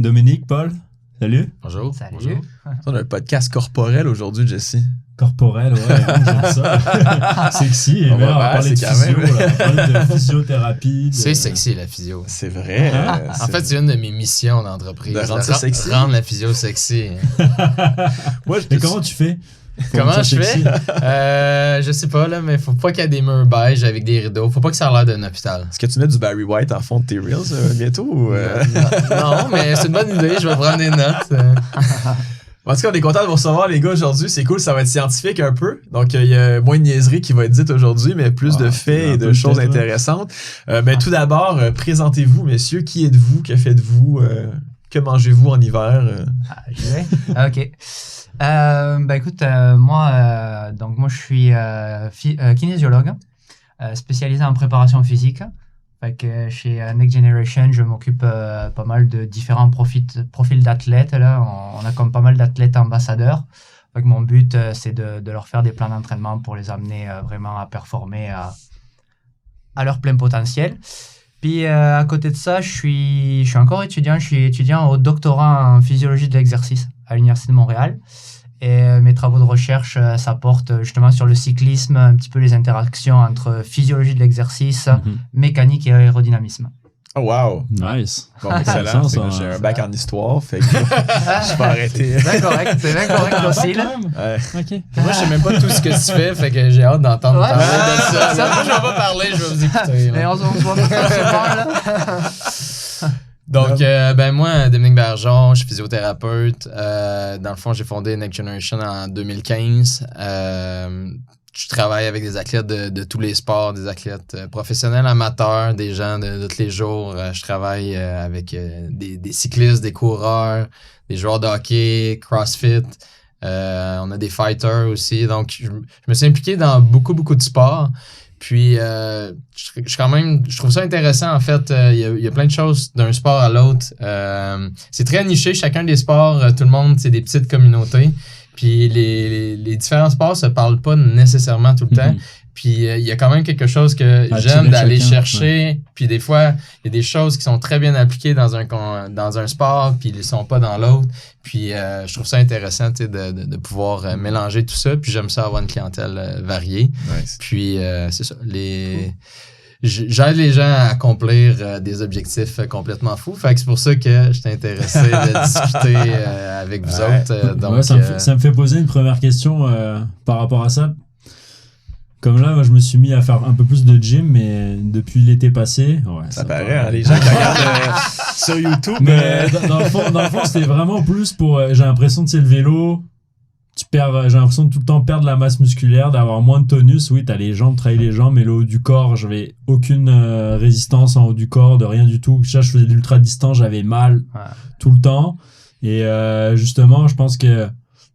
Dominique, Paul, salut. Bonjour. Salut. Bonjour. On a un podcast corporel aujourd'hui, Jesse. Corporel, ouais, j'aime ça. Sexy, et on va parler de physio, là. On va parler de physiothérapie. C'est sexy, la physio. C'est vrai. En fait, c'est une de mes missions d'entreprise. De rendre ça sexy. Rendre la physio sexy. Mais comment tu fais? Comment je fais? Je sais pas, là, mais faut pas qu'il y ait des murs beige avec des rideaux. Faut pas que ça a l'air d'un hôpital. Est-ce que tu mets du Barry White en fond de tes Reels bientôt? Ou Non, mais c'est une bonne idée. Je vais prendre des notes. En tout cas, on est content de vous recevoir, les gars, aujourd'hui. C'est cool, ça va être scientifique un peu. Donc, il y a moins de niaiseries qui vont être dites aujourd'hui, mais plus de faits et de choses intéressantes. Mais tout d'abord, présentez-vous, messieurs. Qui êtes-vous? Que faites-vous? Que mangez-vous en hiver? Je vais? OK. Écoute, moi, je suis kinésiologue, spécialisé en préparation physique. Fait que chez Next Generation, je m'occupe pas mal de différents profils d'athlètes. Là, on a comme pas mal d'athlètes ambassadeurs. Fait que mon but, c'est de leur faire des plans d'entraînement pour les amener vraiment à performer à leur plein potentiel. Puis à côté de ça, je suis encore étudiant. Je suis étudiant au doctorat en physiologie de l'exercice à l'Université de Montréal. Et mes travaux de recherche, ça porte justement sur le cyclisme, un petit peu les interactions entre physiologie de l'exercice, mécanique et aérodynamisme. Oh wow! Nice. Bon, excellent. J'ai un bac en histoire, fait que je vais arrêter. C'est bien correct aussi, là. Ouais. OK. Moi, je sais même pas tout ce que tu fais, fait que j'ai hâte d'entendre parler de ça. Moi, je vais pas parler, je vais vous écouter. Et on se voit souvent, là. Donc, moi, Dominique Bergeron, je suis physiothérapeute. Dans le fond, j'ai fondé Next Generation en 2015. Je travaille avec des athlètes de tous les sports, des athlètes professionnels, amateurs, des gens de tous les jours. Je travaille avec des cyclistes, des coureurs, des joueurs de hockey, CrossFit. On a des fighters aussi. Donc, je me suis impliqué dans beaucoup de sports. Puis, je trouve ça intéressant, en fait. Il y a plein de choses d'un sport à l'autre. C'est très niché, chacun des sports, tout le monde, c'est des petites communautés. Puis, les différents sports se parlent pas nécessairement tout le temps. Puis, il y a quand même quelque chose que j'aime d'aller chercher. Ouais. Puis, des fois, il y a des choses qui sont très bien appliquées dans un sport, puis ils ne sont pas dans l'autre. Puis, je trouve ça intéressant de pouvoir mélanger tout ça. Puis, j'aime ça avoir une clientèle variée. Nice. Puis, c'est ça. J'aide les gens à accomplir des objectifs complètement fous. Fait que c'est pour ça que je t'ai intéressé de discuter avec vous autres. Donc, ouais, ça me fait poser une première question par rapport à ça. Comme là, moi, je me suis mis à faire un peu plus de gym, mais depuis l'été passé... Ouais, ça paraît, hein, les gens qui regardent sur YouTube. Mais dans le fond, c'était vraiment plus pour... j'ai l'impression, tu sais, le vélo, j'ai l'impression de tout le temps perdre la masse musculaire, d'avoir moins de tonus. Oui, t'as les jambes, travailler les jambes, mais le haut du corps, j'avais aucune résistance en haut du corps, de rien du tout. Je faisais de l'ultra-distance, j'avais mal tout le temps. Et justement, je pense que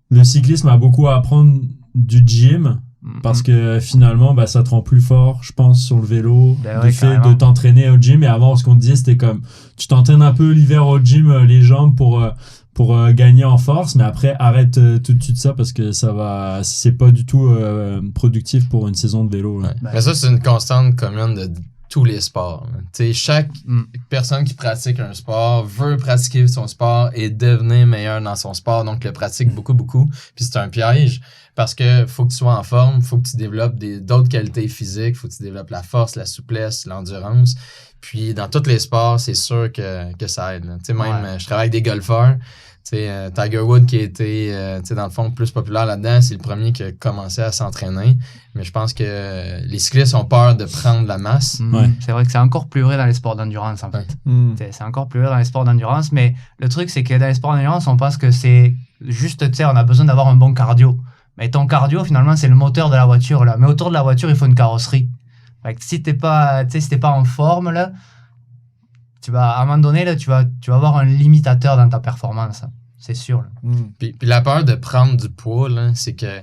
le cyclisme a beaucoup à apprendre du gym. Parce que finalement, ça te rend plus fort, je pense, sur le vélo, du fait carrément. De t'entraîner au gym. Et avant, ce qu'on disait, c'était comme, tu t'entraînes un peu l'hiver au gym, les jambes pour gagner en force, mais après, arrête tout de suite ça parce que c'est pas du tout productif pour une saison de vélo. Là. Mais ça, c'est une constante commune de tous les sports. Chaque personne qui pratique un sport veut pratiquer son sport et devenir meilleur dans son sport, donc le pratique beaucoup. Puis c'est un piège parce que faut que tu sois en forme, faut que tu développes d'autres qualités physiques, faut que tu développes la force, la souplesse, l'endurance. Puis dans tous les sports, c'est sûr que ça aide. Je travaille avec des golfeurs. Tiger Woods qui a été, dans le fond, plus populaire là-dedans, c'est le premier qui a commencé à s'entraîner. Mais je pense que les cyclistes ont peur de prendre la masse. C'est vrai que c'est encore plus vrai dans les sports d'endurance, en fait. C'est encore plus vrai dans les sports d'endurance, mais le truc, c'est que dans les sports d'endurance, on pense que c'est juste, on a besoin d'avoir un bon cardio. Mais ton cardio, finalement, c'est le moteur de la voiture, là. Mais autour de la voiture, il faut une carrosserie. Fait que si t'es pas en forme, là, à un moment donné, là, tu vas avoir un limitateur dans ta performance. C'est sûr. Puis la peur de prendre du poids, là, c'est que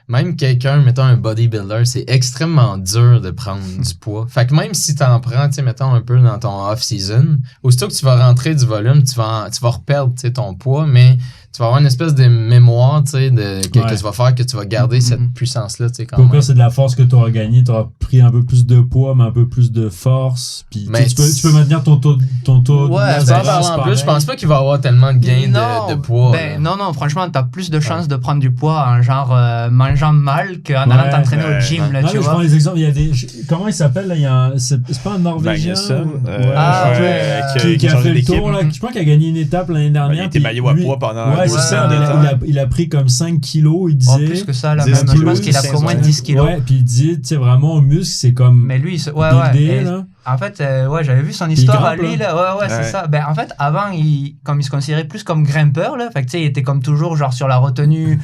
même quelqu'un, mettons un bodybuilder, c'est extrêmement dur de prendre du poids. Fait que même si t'en prends, mettons un peu dans ton off-season, aussitôt que tu vas rentrer du volume, tu vas reperdre ton poids, mais tu vas avoir une espèce de mémoire, tu sais, que tu vas faire, que tu vas garder cette puissance-là, tu sais, quand même. C'est de la force que tu auras gagné, tu auras pris un peu plus de poids, mais un peu plus de force, puis tu peux maintenir ton taux ouais, en plus, je pense pas qu'il va y avoir tellement de gains de poids. Non, franchement, t'as plus de chances de prendre du poids en genre mangeant mal qu'en allant t'entraîner au gym, là, tu vois. Je prends les exemples, il y a des... Comment il s'appelle, là? C'est pas un Norvégien qui a fait le tour, là, je pense qu'il a gagné une étape l'année dernière. Il était maillot à poids pendant... Ouais, c'est ça, il a pris comme 5 kilos, il disait. En plus que ça, là, même, je pense qu'il a pris au moins 10 kilos. Ouais, puis il dit, tu sais, vraiment, au muscle, c'est comme. Mais lui, là. En fait, j'avais vu son histoire à lui, là. Ouais, c'est ça. Ben, en fait, avant, comme il se considérait plus comme grimpeur, là. Fait que, tu sais, il était comme toujours, genre, sur la retenue,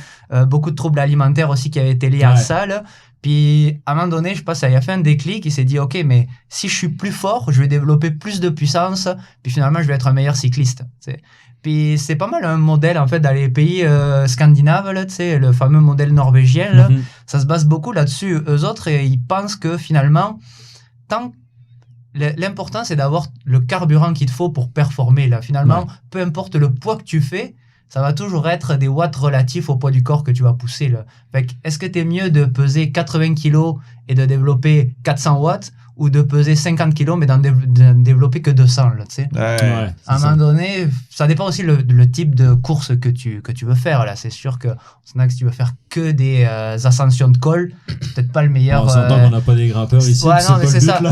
beaucoup de troubles alimentaires aussi qui avaient été liés à ça, là. Puis, à un moment donné, je pense, ça y a fait un déclic. Il s'est dit, OK, mais si je suis plus fort, je vais développer plus de puissance. Puis, finalement, je vais être un meilleur cycliste, tu sais. Puis c'est pas mal un modèle en fait dans les pays scandinaves là, tu sais, le fameux modèle norvégien là, ça se base beaucoup là-dessus. Eux autres, ils pensent que finalement, l'important c'est d'avoir le carburant qu'il te faut pour performer là. Finalement, peu importe le poids que tu fais, ça va toujours être des watts relatifs au poids du corps que tu vas pousser là. Fait que, est-ce que t'es mieux de peser 80 kilos et de développer 400 watts ou de peser 50 kilos mais d'en développer que 200 là, tu sais. À un moment donné, ça dépend aussi le type de course que tu veux faire là. C'est sûr que si tu veux faire que des ascensions de col, c'est peut-être pas le meilleur. On s'entend qu'on n'a pas des grimpeurs ici. Ouais, non, mais c'est ça.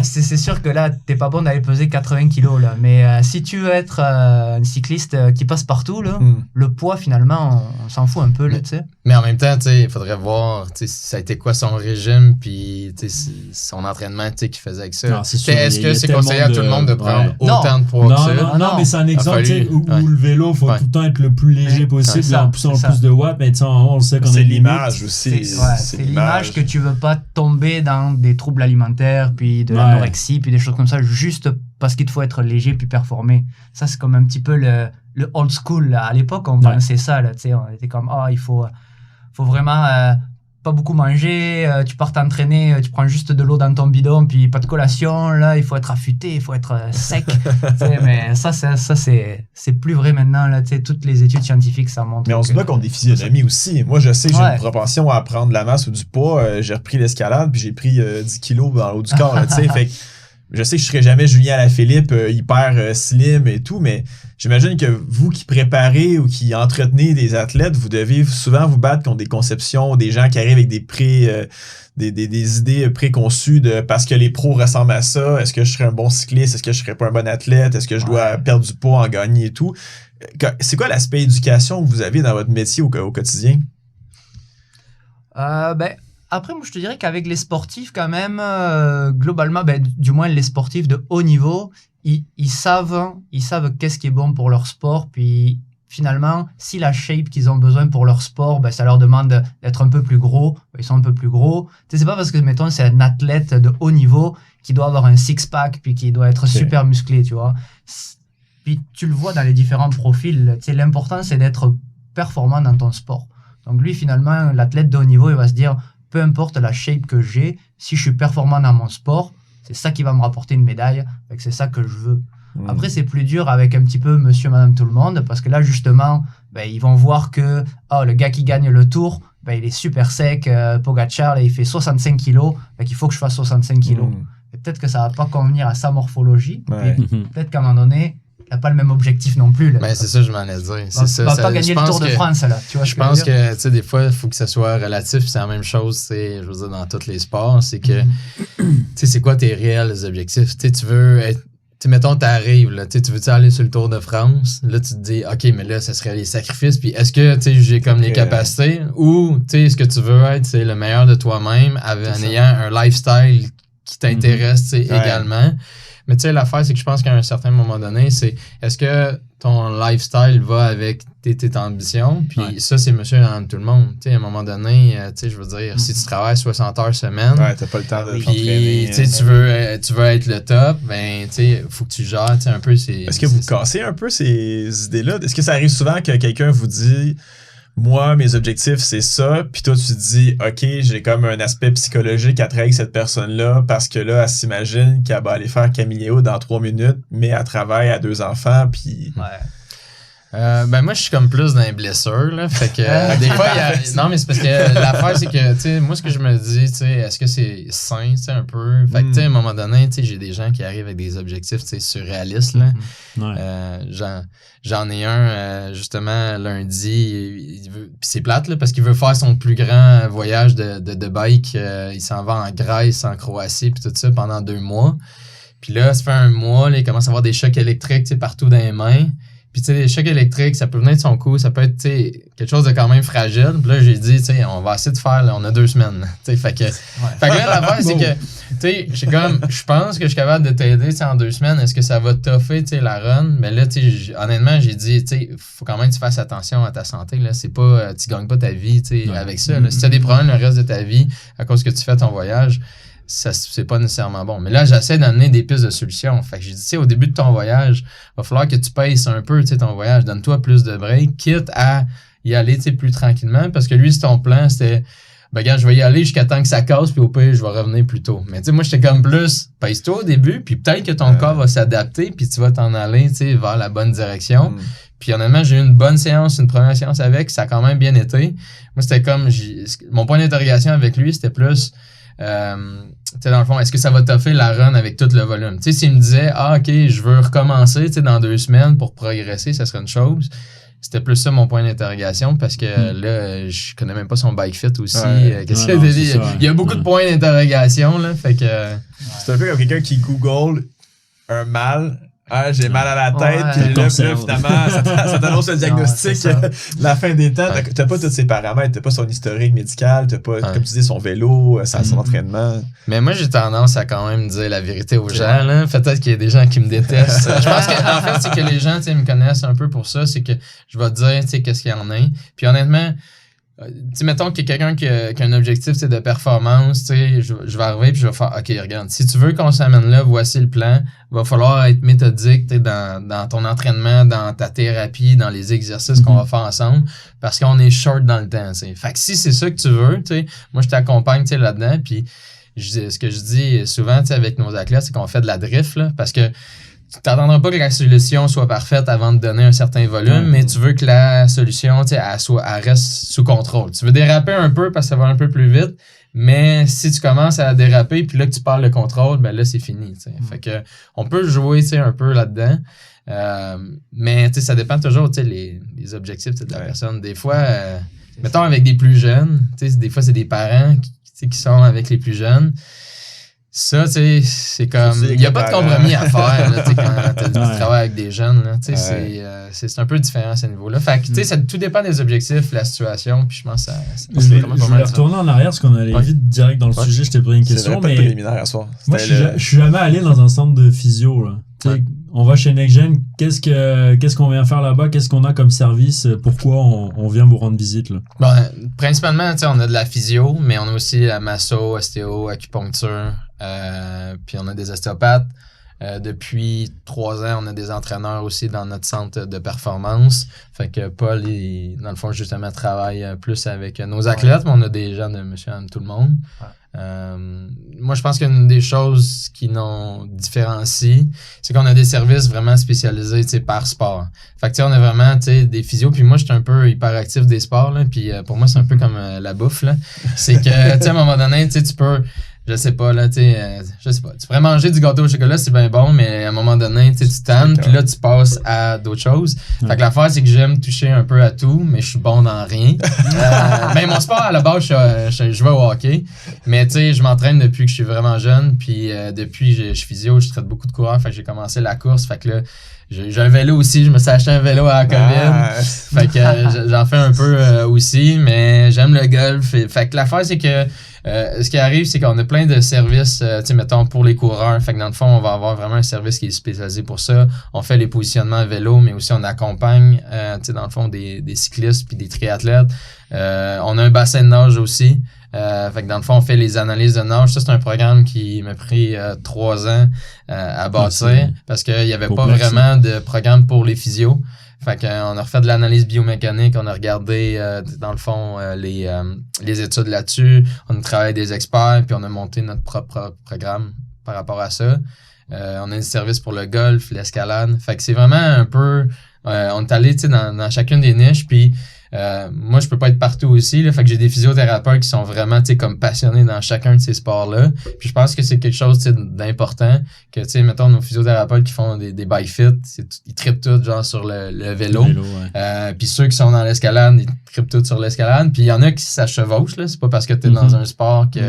C'est sûr que là, t'es pas bon d'aller peser 80 kilos là. Mais si tu veux être un cycliste qui passe partout là, le poids finalement, on s'en fout un peu là, tu sais. Mais en même temps, tu sais, il faudrait voir, tu sais, ça a été quoi son régime, puis tu sais, son entraînement, tu sais, qu'il faisait avec ça. Est-ce que c'est conseillé à tout le monde de prendre autant de poids que ça? Non, mais c'est un exemple où le vélo, il faut tout le temps être le plus léger possible, en poussant le plus de watts, mais on le sait qu'on c'est l'image aussi. C'est l'image que tu veux pas tomber dans des troubles alimentaires, puis de l'anorexie, puis des choses comme ça, juste parce qu'il te faut être léger puis performer. Ça, c'est comme un petit peu le old school. Là. À l'époque, on pensait ça, là, tu sais, on était comme, il faut vraiment pas beaucoup manger, tu pars t'entraîner, tu prends juste de l'eau dans ton bidon, puis pas de collation, là, il faut être affûté, il faut être sec. Mais ça c'est plus vrai maintenant, là, toutes les études scientifiques, ça montre. Mais on se bat contre des physionomies aussi. Moi, je sais que j'ai une propension à prendre de la masse ou du poids. J'ai repris l'escalade, puis j'ai pris 10 kilos dans le haut du corps, tu sais, fait que je sais que je serai jamais Julien Alaphilippe hyper slim et tout, mais j'imagine que vous qui préparez ou qui entretenez des athlètes, vous devez souvent vous battre contre des conceptions, des gens qui arrivent avec des idées préconçues de parce que les pros ressemblent à ça, est-ce que je serais un bon cycliste, est-ce que je serais pas un bon athlète, est-ce que je dois perdre du poids en gagner et tout. C'est quoi l'aspect éducation que vous avez dans votre métier au quotidien? Après, moi, je te dirais qu'avec les sportifs, quand même, globalement, du moins les sportifs de haut niveau, ils savent qu'est-ce qui est bon pour leur sport. Puis, finalement, si la shape qu'ils ont besoin pour leur sport, ça leur demande d'être un peu plus gros, ils sont un peu plus gros. Tu sais, c'est pas parce que, mettons, c'est un athlète de haut niveau qui doit avoir un six-pack puis qui doit être super musclé, tu vois. Puis, tu le vois dans les différents profils. Tu sais, l'important, c'est d'être performant dans ton sport. Donc, lui, finalement, l'athlète de haut niveau, il va se dire... Peu importe la shape que j'ai, si je suis performant dans mon sport, c'est ça qui va me rapporter une médaille, c'est ça que je veux. Après, c'est plus dur avec un petit peu monsieur, madame, tout le monde, parce que là, justement, ils vont voir que le gars qui gagne le tour, il est super sec, Pogacar, là, il fait 65 kilos, il faut que je fasse 65 kilos. Et peut-être que ça va pas convenir à sa morphologie, peut-être qu'à un moment donné, il n'a pas le même objectif non plus. Mais c'est ça, je m'en ai dit. Il va pas gagner le Tour de France, là. Tu vois, je pense que, tu sais, des fois, il faut que ça soit relatif. C'est la même chose, je veux dire, dans tous les sports. C'est que, tu sais, c'est quoi tes réels objectifs? Tu veux être. Tu sais, mettons, t'arrives, là, tu veux aller sur le Tour de France? Là, tu te dis, OK, mais là, ça serait les sacrifices. Puis est-ce que, tu sais, j'ai comme les capacités? Ou, tu sais, est-ce que tu veux être, le meilleur de toi-même en ayant un lifestyle qui t'intéresse, tu sais, également? Mais tu sais, l'affaire, c'est que je pense qu'à un certain moment donné, c'est est-ce que ton lifestyle va avec tes ambitions? Puis ça, c'est monsieur dans tout le monde. Tu sais, à un moment donné, tu sais, je veux dire, si tu travailles 60 heures semaine, t'as pas le temps de t'entraîner. Puis, tu veux être le top, tu sais, faut que tu gères, tu sais, un peu ces... Est-ce que vous cassez un peu ces idées-là? Est-ce que ça arrive souvent que quelqu'un vous dit... Moi, mes objectifs, c'est ça. Puis toi, tu te dis, OK, j'ai comme un aspect psychologique à travailler avec cette personne-là parce que là, elle s'imagine qu'elle va aller faire Camilléo dans 3 minutes, mais elle travaille à 2 enfants. Puis Ben moi je suis comme plus dans les blessures là, fait que des fois non mais c'est parce que l'affaire c'est que tu sais moi ce que je me dis tu sais est-ce que c'est sain tu sais un peu fait que tu sais à un moment donné tu sais j'ai des gens qui arrivent avec des objectifs tu sais surréalistes là. J'en ai un justement lundi pis c'est plate là parce qu'il veut faire son plus grand voyage de bike, il s'en va en Grèce, en Croatie puis tout ça pendant 2 mois. Puis là ça fait 1 mois là, il commence à avoir des chocs électriques tu sais partout dans les mains. Puis, tu sais, les chocs électriques, ça peut venir de son coup, ça peut être, tu sais, quelque chose de quand même fragile. Puis là, j'ai dit, tu sais, on va essayer de faire, là, on a 2 semaines. Tu sais, fait que là, l'affaire, c'est que, tu sais, je pense que je suis capable de t'aider, tu sais, en 2 semaines. Est-ce que ça va toffer, tu sais, la run? Mais là, tu sais, honnêtement, j'ai dit, tu sais, faut quand même que tu fasses attention à ta santé, là. C'est pas, tu gagnes pas ta vie, tu sais, avec ça, là. Si tu as des problèmes le reste de ta vie à cause que tu fais ton voyage, ça c'est pas nécessairement bon. Mais là, j'essaie d'amener des pistes de solutions. Fait que j'ai dit, tu sais, au début de ton voyage, il va falloir que tu paces un peu, tu sais, ton voyage. Donne-toi plus de break, quitte à y aller, tu sais, plus tranquillement. Parce que lui, ton plan, c'était, ben, regarde, je vais y aller jusqu'à temps que ça casse, puis au pire, je vais revenir plus tôt. Mais tu sais, moi, j'étais comme plus, pace-toi au début, puis peut-être que ton corps va s'adapter, puis tu vas t'en aller, tu sais, vers la bonne direction. Puis honnêtement, j'ai eu une bonne séance, une première séance avec, ça a quand même bien été. Moi, c'était comme, mon point d'interrogation avec lui, c'était plus, tu sais, dans le fond, est-ce que ça va toffer la run avec tout le volume? Tu sais, s'il me disait, ok, je veux recommencer, tu sais, dans 2 semaines pour progresser, ça serait une chose. C'était plus ça mon point d'interrogation parce que là, je connais même pas son bike fit aussi. Il y a beaucoup de points d'interrogation, là. Fait que. C'est un peu comme quelqu'un qui Google un mal. Ah, j'ai mal à la tête, puis là, finalement, ça t'annonce le diagnostic, la fin des temps. T'as pas tous ses paramètres, t'as pas son historique médical, t'as pas, comme tu dis, son vélo, son entraînement. Mais moi, j'ai tendance à quand même dire la vérité aux gens, là. Peut-être qu'il y a des gens qui me détestent. Je pense qu'en fait, c'est que les gens, tu sais, me connaissent un peu pour ça, c'est que je vais te dire, tu sais, qu'est-ce qu'il y en a. Puis honnêtement, tu sais, mettons qu'il y a quelqu'un qui a un objectif de performance, tu sais, je vais arriver puis je vais faire, OK, regarde, si tu veux qu'on s'amène là, voici le plan. Il va falloir être méthodique, tu sais, dans ton entraînement, dans ta thérapie, dans les exercices qu'on va faire ensemble, parce qu'on est short dans le temps, tu sais. Fait que si c'est ça que tu veux, tu sais, moi, je t'accompagne, tu sais, là-dedans, puis ce que je dis souvent, tu sais, avec nos athlètes, c'est qu'on fait de la drift, là, parce que tu t'attendras pas que la solution soit parfaite avant de donner un certain volume, mais tu veux que la solution, tu sais, elle reste sous contrôle. Tu veux déraper un peu parce que ça va un peu plus vite, mais si tu commences à déraper puis là que tu perds le contrôle, ben là, c'est fini, tu sais. Fait que on peut jouer, tu sais, un peu là-dedans. Mais, tu sais, ça dépend toujours, tu sais, les objectifs de la personne. Des fois, mettons avec des plus jeunes, tu sais, des fois, c'est des parents qui sont avec les plus jeunes. Ça, tu sais, c'est comme... Il n'y a pas de compromis à faire, là, tu sais, quand tu travailles avec des jeunes, là, tu sais, c'est un peu différent à ce niveau-là. Fait que, tu sais, tout dépend des objectifs, la situation, puis je pense que ça... Je vais retourner en arrière, parce qu'on allait vite direct dans le sujet, je t'ai posé une question, mais... préliminaire à soir. Moi, je suis jamais allé dans un centre de physio, là. Tu sais, on va chez NextGen, qu'est-ce qu'on vient faire là-bas? Qu'est-ce qu'on a comme service? Pourquoi on vient vous rendre visite, là? Ben, principalement, tu sais, on a de la physio, mais on a aussi la masso, ostéo, acupuncture, puis on a des ostéopathes. Depuis 3 ans, on a des entraîneurs aussi dans notre centre de performance. Fait que Paul, dans le fond, justement, travaille plus avec nos athlètes, mais on a des gens de monsieur, madame, tout le monde. Moi, je pense qu'une des choses qui nous différencie, c'est qu'on a des services vraiment spécialisés, tu sais, par sport. Fait que, tu sais, on a vraiment, tu sais, des physios. Puis moi, je suis un peu hyperactif des sports, là. Puis pour moi, c'est un peu comme la bouffe, là. C'est que, tu sais, à un moment donné, tu sais, tu peux... Je sais pas, là, tu sais, je sais pas. Tu pourrais manger du gâteau au chocolat, c'est bien bon, mais à un moment donné, tu tannes, puis là, tu passes à d'autres choses. Fait que l'affaire, c'est que j'aime toucher un peu à tout, mais je suis bon dans rien. Mais mon sport, à la base, je vais au hockey. Mais tu sais, je m'entraîne depuis que je suis vraiment jeune, puis depuis je suis physio, je traite beaucoup de coureurs, fait que j'ai commencé la course, fait que là, j'ai un vélo aussi, je me suis acheté un vélo à la COVID. Fait que j'en fais un peu aussi, mais j'aime le golf. Fait que l'affaire, c'est que ce qui arrive, c'est qu'on a plein de services, tu sais, mettons, pour les coureurs. Fait que dans le fond, on va avoir vraiment un service qui est spécialisé pour ça. On fait les positionnements à vélo, mais aussi on accompagne, tu sais, dans le fond, des cyclistes puis des triathlètes. On a un bassin de nage aussi. Fait que dans le fond, on fait les analyses de nage. Ça, c'est un programme qui m'a pris 3 ans à bâtir parce qu'il n'y avait pas vraiment de programme pour les physios. Fait qu'on a refait de l'analyse biomécanique, on a regardé, dans le fond, les études là-dessus, on a travaillé avec des experts, puis on a monté notre propre programme par rapport à ça. On a des services pour le golf, l'escalade. Fait que c'est vraiment un peu... on est allé dans chacune des niches, puis moi, je peux pas être partout aussi. Là, fait que j'ai des physiothérapeutes qui sont vraiment comme passionnés dans chacun de ces sports-là. Puis je pense que c'est quelque chose d'important. Que, mettons, nos physiothérapeutes qui font des bike fit, ils trippent tout genre sur le vélo. Puis ceux qui sont dans l'escalade, ils trippent tout sur l'escalade. Puis il y en a qui s'achevauchent. C'est pas parce que tu es dans un sport que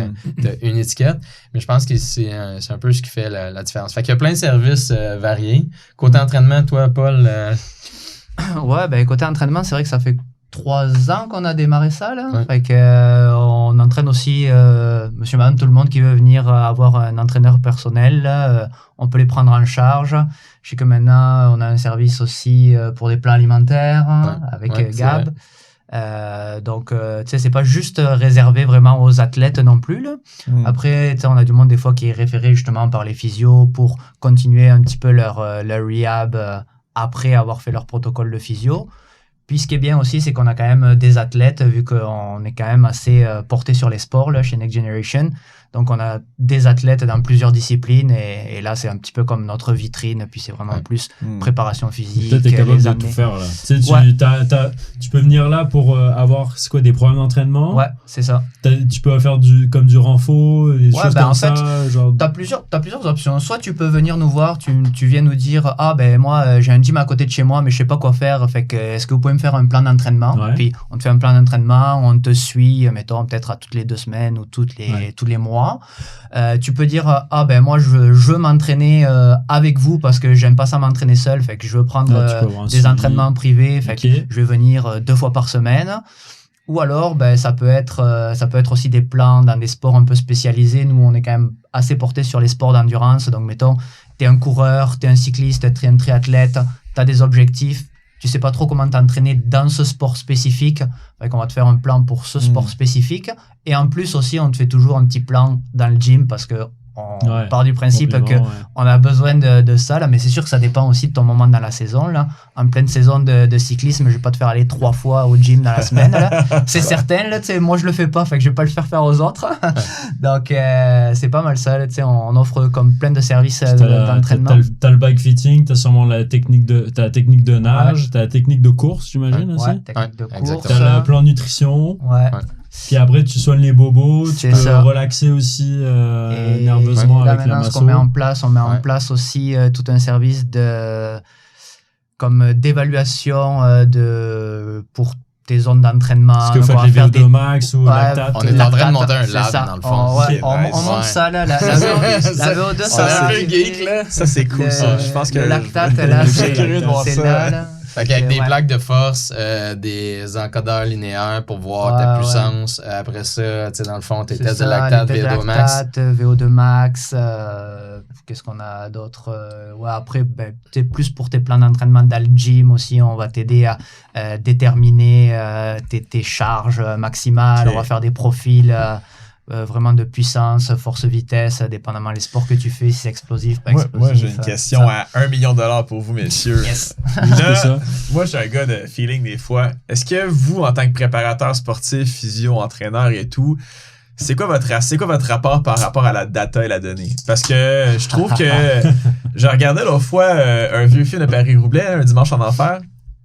tu as une étiquette. Mais je pense que c'est un peu ce qui fait la différence. Fait qu'il y a plein de services variés. Côté entraînement, toi, Paul... Ouais, ben côté entraînement, c'est vrai que ça fait 3 ans qu'on a démarré ça, là. Ouais. Fait que, on entraîne aussi monsieur, madame, tout le monde qui veut venir avoir un entraîneur personnel. Là, on peut les prendre en charge. Je sais que maintenant, on a un service aussi pour des plans alimentaires avec Gab. Donc, tu sais, c'est pas juste réservé vraiment aux athlètes non plus, là. Après, tu sais, on a du monde des fois qui est référé justement par les physios pour continuer un petit peu leur rehab après avoir fait leur protocole de physio. Puis ce qui est bien aussi, c'est qu'on a quand même des athlètes, vu qu'on est quand même assez porté sur les sports là, chez Next Generation. Donc on a des athlètes dans plusieurs disciplines et là c'est un petit peu comme notre vitrine, puis c'est vraiment plus préparation physique. Peut-être t'es capable de tout faire là. Tu sais, tu peux venir là pour avoir des programmes d'entraînement. Ouais, c'est ça. Tu peux faire comme du renfo, des choses comme ça. Fait, genre... t'as plusieurs options. Soit tu peux venir nous voir, tu viens nous dire moi j'ai un gym à côté de chez moi mais je sais pas quoi faire, fait que est-ce que vous pouvez me faire un plan d'entraînement? Puis on te fait un plan d'entraînement, on te suit, mettons peut-être à toutes les 2 semaines ou tous les mois. Tu peux dire moi je veux m'entraîner avec vous parce que j'aime pas ça m'entraîner seul, fait que je veux prendre des entraînements privés, fait que je vais venir 2 fois par semaine. Ou alors ça peut être aussi des plans dans des sports un peu spécialisés. Nous on est quand même assez porté sur les sports d'endurance, donc mettons t'es un coureur, t'es un cycliste, t'es un triathlète, t'as des objectifs, tu sais pas trop comment t'entraîner dans ce sport spécifique, fait qu'on va te faire un plan pour ce sport spécifique. Et en plus aussi, on te fait toujours un petit plan dans le gym parce que on part du principe qu'on a besoin de ça, là, mais c'est sûr que ça dépend aussi de ton moment dans la saison. Là. En pleine saison de cyclisme, je vais pas te faire aller 3 fois au gym dans la semaine. Là. C'est certain, là, moi je le fais pas, fait que je vais pas le faire aux autres. Donc c'est pas mal ça, là, on offre comme plein de services d'entraînement. T'as le bike fitting, t'as sûrement la technique de nage, t'as la technique de course, j'imagine aussi. Technique de course. T'as le plan nutrition. Puis après, tu soignes les bobos, tu peux relaxer aussi nerveusement avec la masso. Ce qu'on met en place, on met en place aussi tout un service d'évaluation pour tes zones d'entraînement. Est-ce que vous faites les VO2 max ou lactate? On est en train de monter un lab dans le fond. On monte ça là, la VO2, ça c'est geek là. Ça c'est cool ça. Je pense que le lactate là, c'est là. Fait qu'avec des plaques de force, des encodeurs linéaires pour voir ta puissance. Après ça, tu sais, dans le fond, tes tests de lactate, VO2 max. VO2 max. Qu'est-ce qu'on a d'autre? Après, plus pour tes plans d'entraînement dans le gym aussi, on va t'aider à déterminer tes charges maximales. On va faire des profils vraiment de puissance, force, vitesse, dépendamment les sports que tu fais, si c'est explosif, pas explosif. Moi, j'ai une question à $1 million pour vous, messieurs. Yes. Là, moi, j'ai un gars de feeling des fois. Est-ce que vous, en tant que préparateur sportif, physio, entraîneur et tout, c'est quoi votre rapport par rapport à la data et la donnée? Parce que je trouve que je regardais l'autre fois un vieux film de Paris-Roubaix, Un dimanche en enfer.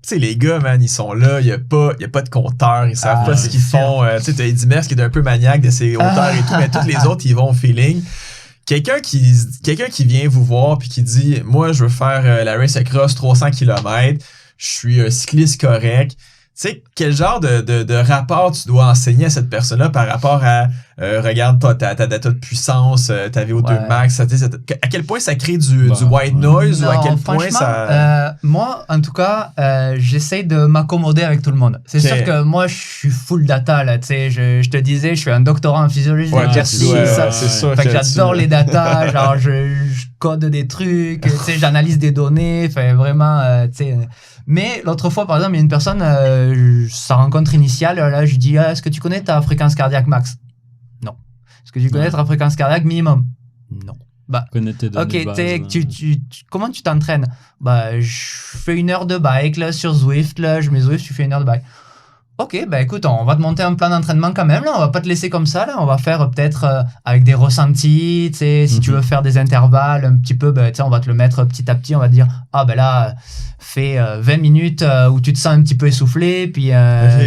Tu sais, les gars, man, ils sont là, il n'y a pas de compteur, ils savent pas ce qu'ils font. Tu sais, t'as Eddie Merckx qui est un peu maniaque de ses hauteurs et tout, mais tous les autres, ils vont au feeling. Quelqu'un qui vient vous voir puis qui dit « Moi, je veux faire la race across 300 km, je suis un cycliste correct. » Tu sais, quel genre de rapport tu dois enseigner à cette personne-là par rapport à regarde ta data de puissance, ta VO2 max, à quel point ça crée du white noise ou à quel point ça... moi, en tout cas, j'essaie de m'accommoder avec tout le monde. C'est sûr que moi, je suis full data, là, tu sais, je te disais, je suis un doctorat en physiologie de l'exercice. C'est sûr. Fait que j'adore les datas, genre, je code des trucs, tu sais, j'analyse des données, fait vraiment, tu sais... Mais l'autre fois, par exemple, il y a une personne, sa rencontre initiale, là, je lui dis est-ce que tu connais ta fréquence cardiaque max? Non. Est-ce que tu connais ta fréquence cardiaque minimum? Non. Connais tes données de base, comment tu t'entraînes? Je fais 1 heure de bike là, sur Zwift, là, je mets Zwift, tu fais 1 heure de bike. Ok, bah écoute, on va te monter un plan d'entraînement quand même, là, on va pas te laisser comme ça, là, on va faire peut-être avec des ressentis, tu sais, si tu veux faire des intervalles un petit peu, bah, tu sais, on va te le mettre petit à petit, on va te dire, ah ben là, fais 20 minutes où tu te sens un petit peu essoufflé, puis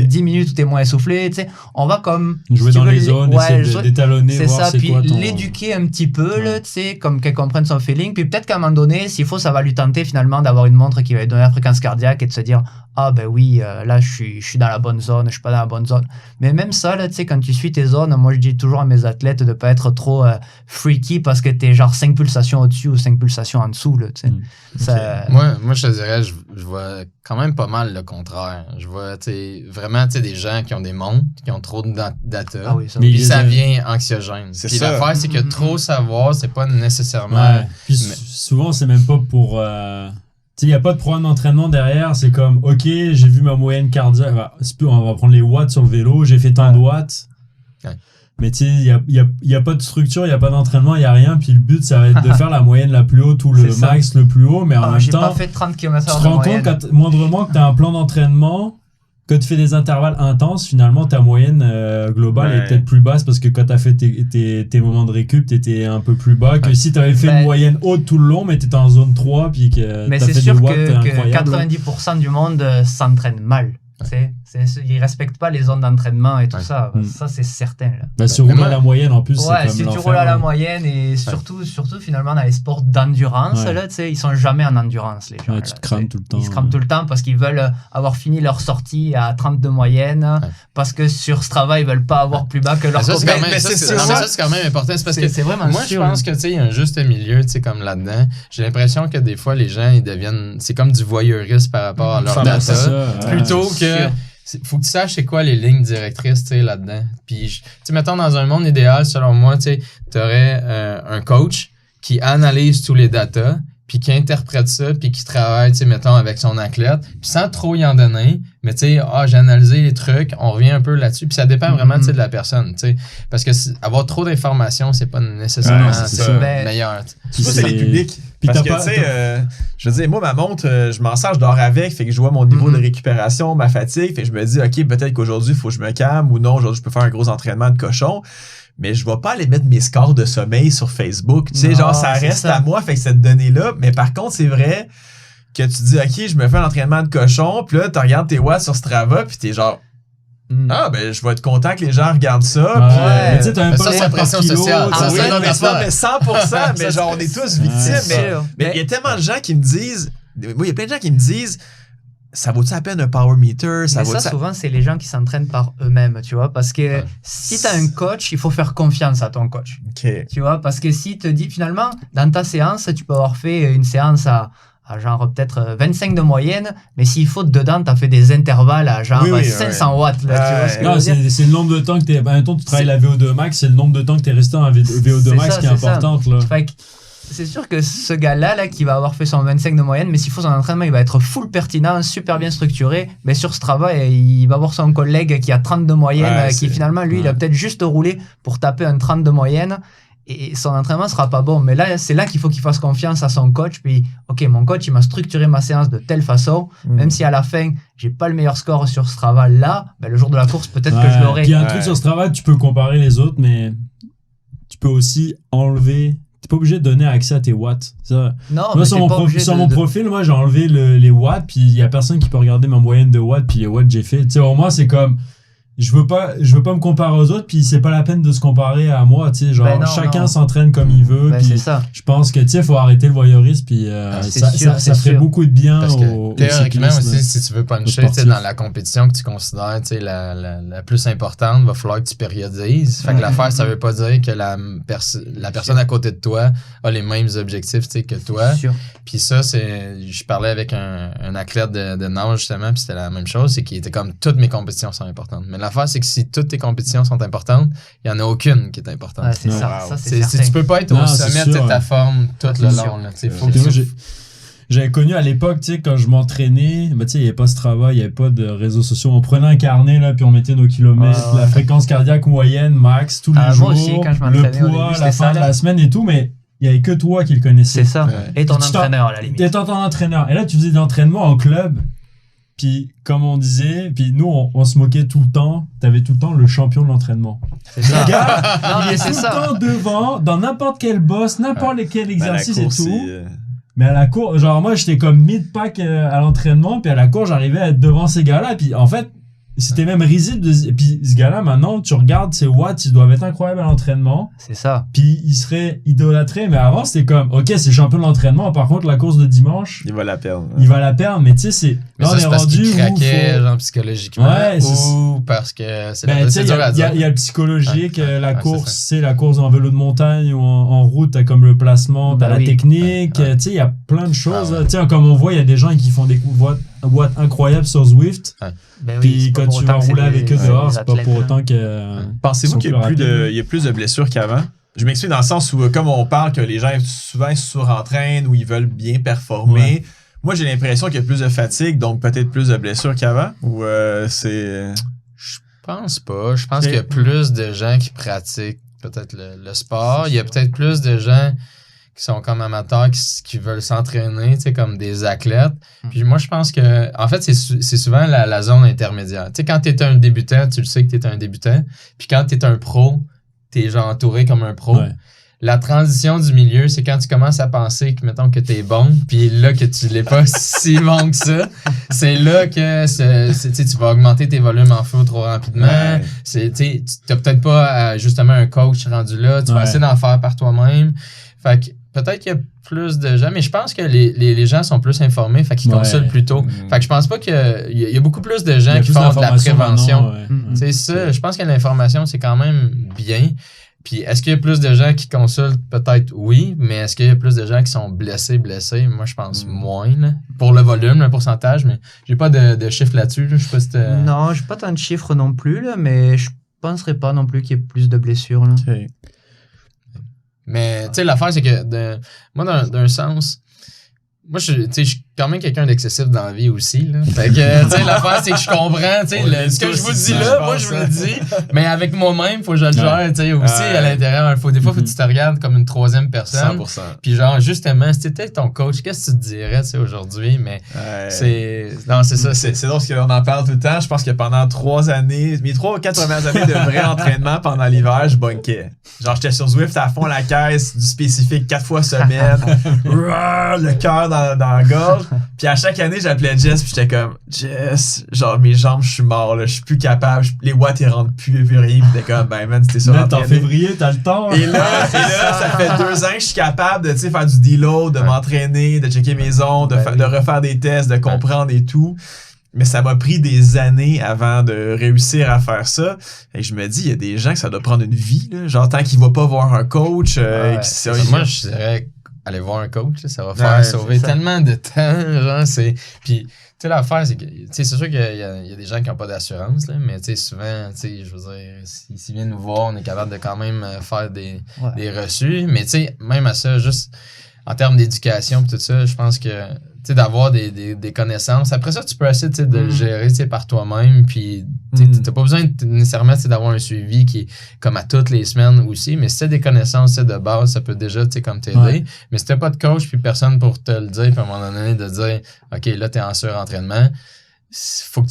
10 minutes où tu es moins essoufflé, tu sais, on va comme... Jouer dans les zones, essayer d'étalonner, c'est voir ça, c'est puis quoi ton... l'éduquer un petit peu, là, tu sais, comme qu'elle comprenne son feeling, puis peut-être qu'à un moment donné, s'il faut, ça va lui tenter finalement d'avoir une montre qui va lui donner la fréquence cardiaque et de se dire, ah ben oui, là je suis dans la bonne zone, je suis pas dans la bonne zone. Mais même ça, là, tu sais, quand tu suis tes zones, moi je dis toujours à mes athlètes de pas être trop freaky parce que t'es genre 5 pulsations au-dessus ou 5 pulsations en dessous, là, tu sais. Ça... Moi, je te dirais, je vois quand même pas mal le contraire. Je vois, tu sais, vraiment, tu sais, des gens qui ont des montres, qui ont trop de data. Ah oui, ça, puis ça vient anxiogène. C'est puis ça. l'affaire, c'est que trop savoir, c'est pas nécessairement... Ouais. Puis souvent, c'est même pas pour... il n'y a pas de programme d'entraînement derrière. C'est comme, OK, j'ai vu ma moyenne cardiaque. On va prendre les watts sur le vélo. J'ai fait tant de watts. Ouais. Mais tu sais, il n'y a pas de structure, il n'y a pas d'entraînement, il n'y a rien. Puis le but, ça va être de faire la moyenne la plus haute ou le max le plus haut. Mais en même j'ai temps, pas fait 30 km/h tu te rends compte moindrement que tu as un plan d'entraînement, que tu fais des intervalles intenses, finalement, ta moyenne globale est peut-être plus basse parce que quand tu as fait tes moments de récup, tu étais un peu plus bas que si tu avais fait une moyenne haute tout le long, mais tu étais en zone 3 puis que tu as fait des watts incroyables. Mais c'est sûr que 90% du monde s'entraîne mal. Ils respectent pas les zones d'entraînement et tout ça. Ça, c'est certain. Là. Si tu roules à la moyenne, en plus, c'est comme si tu l'enfer, roules à la moyenne et surtout finalement dans les sports d'endurance, là, ils sont jamais en endurance, les gens. Tu te crames tout le temps. Ils se crament tout le temps parce qu'ils veulent avoir fini leur sortie à 30 de moyenne, parce que sur Strava, ils veulent pas avoir plus bas que leur copain. Mais ça, c'est quand même important. C'est parce que c'est vraiment moi, je pense que il y a un juste milieu, comme là-dedans. J'ai l'impression que des fois, les gens, ils deviennent... C'est comme du voyeurisme par rapport à leur data. Plutôt que... Faut que tu saches c'est quoi les lignes directrices, tu sais, là-dedans. Puis, tu sais, mettons, dans un monde idéal, selon moi, tu sais, t'aurais un coach qui analyse tous les datas, puis qui interprète ça, puis qui travaille, tu sais, mettons, avec son athlète, puis sans trop y en donner, mais tu sais, j'ai analysé les trucs, on revient un peu là-dessus, puis ça dépend vraiment, tu sais, de la personne, tu sais. Parce que avoir trop d'informations, c'est pas nécessairement meilleur. Tu vois, c'est les publics. Parce que, tu sais, je veux dire, moi, ma montre, je m'en sers, je dors avec, fait que je vois mon niveau de récupération, ma fatigue, fait que je me dis, OK, peut-être qu'aujourd'hui, il faut que je me calme, ou non, aujourd'hui, je peux faire un gros entraînement de cochon, mais je vais pas aller mettre mes scores de sommeil sur Facebook. Tu sais, genre, ça reste à moi, fait que cette donnée-là, mais par contre, c'est vrai que tu dis, OK, je me fais un entraînement de cochon, puis là, tu regardes tes watts sur Strava, puis t'es genre, ah, ben, je vais être content que les gens regardent ça. Mais tu sais, t'as même pas la pression sociale. Mais 100%, mais genre, on est tous victimes. Mais il y a tellement de gens qui me disent, il y a plein de gens qui me disent, ça vaut-tu la peine un power meter? Ça souvent, c'est les gens qui s'entraînent par eux-mêmes, tu vois, parce que si t'as un coach, il faut faire confiance à ton coach. Tu vois, parce que si te dit, finalement, dans ta séance, tu peux avoir fait une séance à genre peut-être 25 de moyenne, mais s'il faut dedans, tu as fait des intervalles à genre 500 watts. Là, tu vois c'est le nombre de temps que tu es... Ben, tu travailles la VO2 max, c'est le nombre de temps que tu es resté en VO2 max qui est importante. Là. C'est sûr que ce gars-là, là, qui va avoir fait son 25 de moyenne, mais s'il faut son entraînement, il va être full pertinent, super bien structuré. Mais sur Strava, il va voir son collègue qui a 30 de moyenne, qui finalement, lui, il a peut-être juste roulé pour taper un 30 de moyenne. Et son entraînement sera pas bon. Mais là, c'est là qu'il faut qu'il fasse confiance à son coach. Puis, OK, mon coach, il m'a structuré ma séance de telle façon. Même si à la fin, j'ai pas le meilleur score sur Strava là, ben, le jour de la course, peut-être que je l'aurai. Puis un truc sur Strava, tu peux comparer les autres, mais tu peux aussi enlever... T'es pas obligé de donner accès à tes watts. Ça. Non, moi, sur mon profil, moi, j'ai enlevé les watts, puis il y a personne qui peut regarder ma moyenne de watts, puis les watts que j'ai fait. Tu sais, au moins, c'est comme... Je veux pas me comparer aux autres, puis c'est pas la peine de se comparer à moi, tu sais, genre chacun s'entraîne comme il veut, puis c'est ça. Je pense que tu sais, faut arrêter le voyeurisme, puis ça ferait beaucoup de bien au théoriquement aussi, si tu veux puncher, tu sais, dans la compétition que tu considères, tu sais, la plus importante, va falloir que tu périodises. Fait que l'affaire, ça veut pas dire que la personne à côté de toi a les mêmes objectifs, tu sais, que toi. Puis ça, je parlais avec un athlète de nage justement, puis c'était la même chose, c'est qu'il était comme toutes mes compétitions sont importantes. Mais l'affaire, c'est que si toutes tes compétitions sont importantes, il n'y en a aucune qui est importante. C'est ça, c'est certain. Tu peux pas être au sommet de ta forme tout le long. J'avais connu à l'époque, tu sais, quand je m'entraînais, tu sais, il n'y avait pas Strava, il n'y avait pas de réseaux sociaux. On prenait un carnet, là, puis on mettait nos kilomètres, la fréquence cardiaque moyenne, max, tous les jours, moi aussi, quand je le poids, la fin de la semaine et tout, mais il n'y avait que toi qui le connaissais. C'est ça. Et ton entraîneur, à la limite. Et ton entraîneur. Et là, tu faisais de l'entraînement en club. Puis, comme on disait, puis nous, on se moquait tout le temps. T'avais tout le temps le champion de l'entraînement. C'est ça. Le gars, Non, il mais est c'est tout ça. le temps devant, dans n'importe quel boss, n'importe quel exercice et tout. C'est, Mais à la cour, genre moi, j'étais comme mid-pack à l'entraînement, puis à la cour, j'arrivais à être devant ces gars-là. Puis en fait, c'était même risible. Et puis ce gars-là, maintenant, tu regardes ses watts, ils doivent être incroyables à l'entraînement. C'est ça. Puis il serait idolâtré. Mais avant, c'était comme, ok, c'est champion de l'entraînement. Par contre, la course de dimanche, il va la perdre. il va la perdre. Mais tu sais, c'est. Mais Là, ça, on c'est est parce rendu qu'il où craquait, faut- genre, psychologiquement, Ouais, ou parce que c'est Ben, tu sais, c'est il y, dur à a- il y a- dire. il y a le psychologique, la Ouais, course, c'est c'est la course en vélo de montagne ou en route, t'as comme le placement, t'as Bah la oui. technique, Ouais. tu sais, il y a plein de choses. Ah ouais. là. Tu sais, comme on voit, il y a des gens qui font des watts incroyables sur Zwift, Ben oui, puis c'est pas quand pour tu autant vas que c'est rouler avec des- eux dehors, des c'est pas athlètes, pour là. autant que... Pensez-vous Ils qu'il y sont a, plus rapides. il y a plus de blessures qu'avant? Je m'explique dans le sens où, comme on parle que les gens souvent se surentraînent ou ils veulent bien performer, Ouais. moi j'ai l'impression qu'il y a plus de fatigue, donc peut-être plus de blessures qu'avant, ou c'est... Je pense pas. Je pense qu'il y a plus de gens qui pratiquent peut-être le sport. Il y a peut-être plus de gens qui sont comme amateurs, qui veulent s'entraîner, tu sais, comme des athlètes. Puis moi, je pense que, en fait, c'est souvent la zone intermédiaire. Tu sais, quand t'es un débutant, tu le sais que t'es un débutant. Puis quand t'es un pro, t'es genre entouré comme un pro. Ouais. La transition du milieu, c'est quand tu commences à penser que, mettons, que t'es bon, puis là, que tu l'es pas si bon que ça. C'est là que tu sais, tu vas augmenter tes volumes en feu trop rapidement. Ouais. Tu n'as peut-être pas justement un coach rendu là. Tu vas Ouais. essayer d'en faire par toi-même. Fait que peut-être qu'il y a plus de gens, mais je pense que les gens sont plus informés, fait qu'ils Ouais. consultent plus tôt. Fait que je pense pas qu'il y a beaucoup plus de Il y gens a qui plus font de la d'informations prévention. maintenant, ouais. Mm. C'est ça, je pense que l'information, c'est quand même bien. Puis est-ce qu'il y a plus de gens qui consultent? Peut-être oui, mais est-ce qu'il y a plus de gens qui sont blessés? Moi, je pense moins, là. Pour le volume, le pourcentage, mais j'ai pas de chiffres là-dessus. Là. Je sais pas si t'as- Non, j'ai pas tant de chiffres non plus, là, mais je penserais pas non plus qu'il y ait plus de blessures. Là. Ok. Mais, tu sais, l'affaire, c'est que, moi, d'un sens, moi, je suis quand même quelqu'un d'excessif dans la vie aussi, là. Fait que, tu sais, l'affaire, c'est que je comprends, tu sais, ce que je vous dis là, moi, je vous le dis, mais avec moi-même, faut que je le gère, tu sais, aussi, à l'intérieur. Des fois, faut que tu te regardes comme une troisième personne. 100%. Puis genre, justement, si t'étais ton coach, qu'est-ce que tu te dirais, tu sais, aujourd'hui? Mais non, c'est ça. C'est drôle parce qu'on en parle tout le temps. Je pense que pendant 3 années, mes 3 ou 4 premières années de vrai entraînement pendant l'hiver, je bunkais. Genre, j'étais sur Zwift à fond la caisse, du spécifique 4 fois semaine, le cœur dans la gorge. Puis à chaque année, j'appelais Jess, puis j'étais comme, Jess, genre, mes jambes, je suis mort, là, je suis plus capable, les watts, ils rentrent plus, puis rien. Puis t'es comme, ben, man, c'était sur Là, t'es en février, t'as le temps. Et là, ça fait 2 ans que je suis capable de, tu sais, faire du deload, de m'entraîner, de checker mes ondes, de refaire des tests, de comprendre et tout. Mais ça m'a pris des années avant de réussir à faire ça. Et je me dis, il y a des gens que ça doit prendre une vie, là. Genre, tant qu'ils vont pas voir un coach. Moi, je dirais, aller voir un coach, là, ça va Ouais, faire sauver ça. tellement de temps. Genre, c'est... Puis, tu sais, l'affaire, c'est que, tu sais, c'est sûr qu'il y a des gens qui n'ont pas d'assurance, là, mais tu sais, souvent, tu sais, je veux dire, s'ils viennent nous voir, on est capable de quand même faire des reçus. Mais tu sais, même à ça, juste en termes d'éducation et tout ça, je pense que, tu sais, d'avoir des connaissances. Après ça, tu peux essayer, tu sais, de le gérer, tu sais, par toi-même. Puis, tu sais, t'as pas besoin nécessairement, tu sais, d'avoir un suivi qui est comme à toutes les semaines aussi. Mais si t'as des connaissances, tu sais, de base, ça peut déjà, tu sais, comme t'aider. Ouais. Mais si t'as pas de coach puis personne pour te le dire, puis à un moment donné, de dire, OK, là, t'es en surentraînement, faut que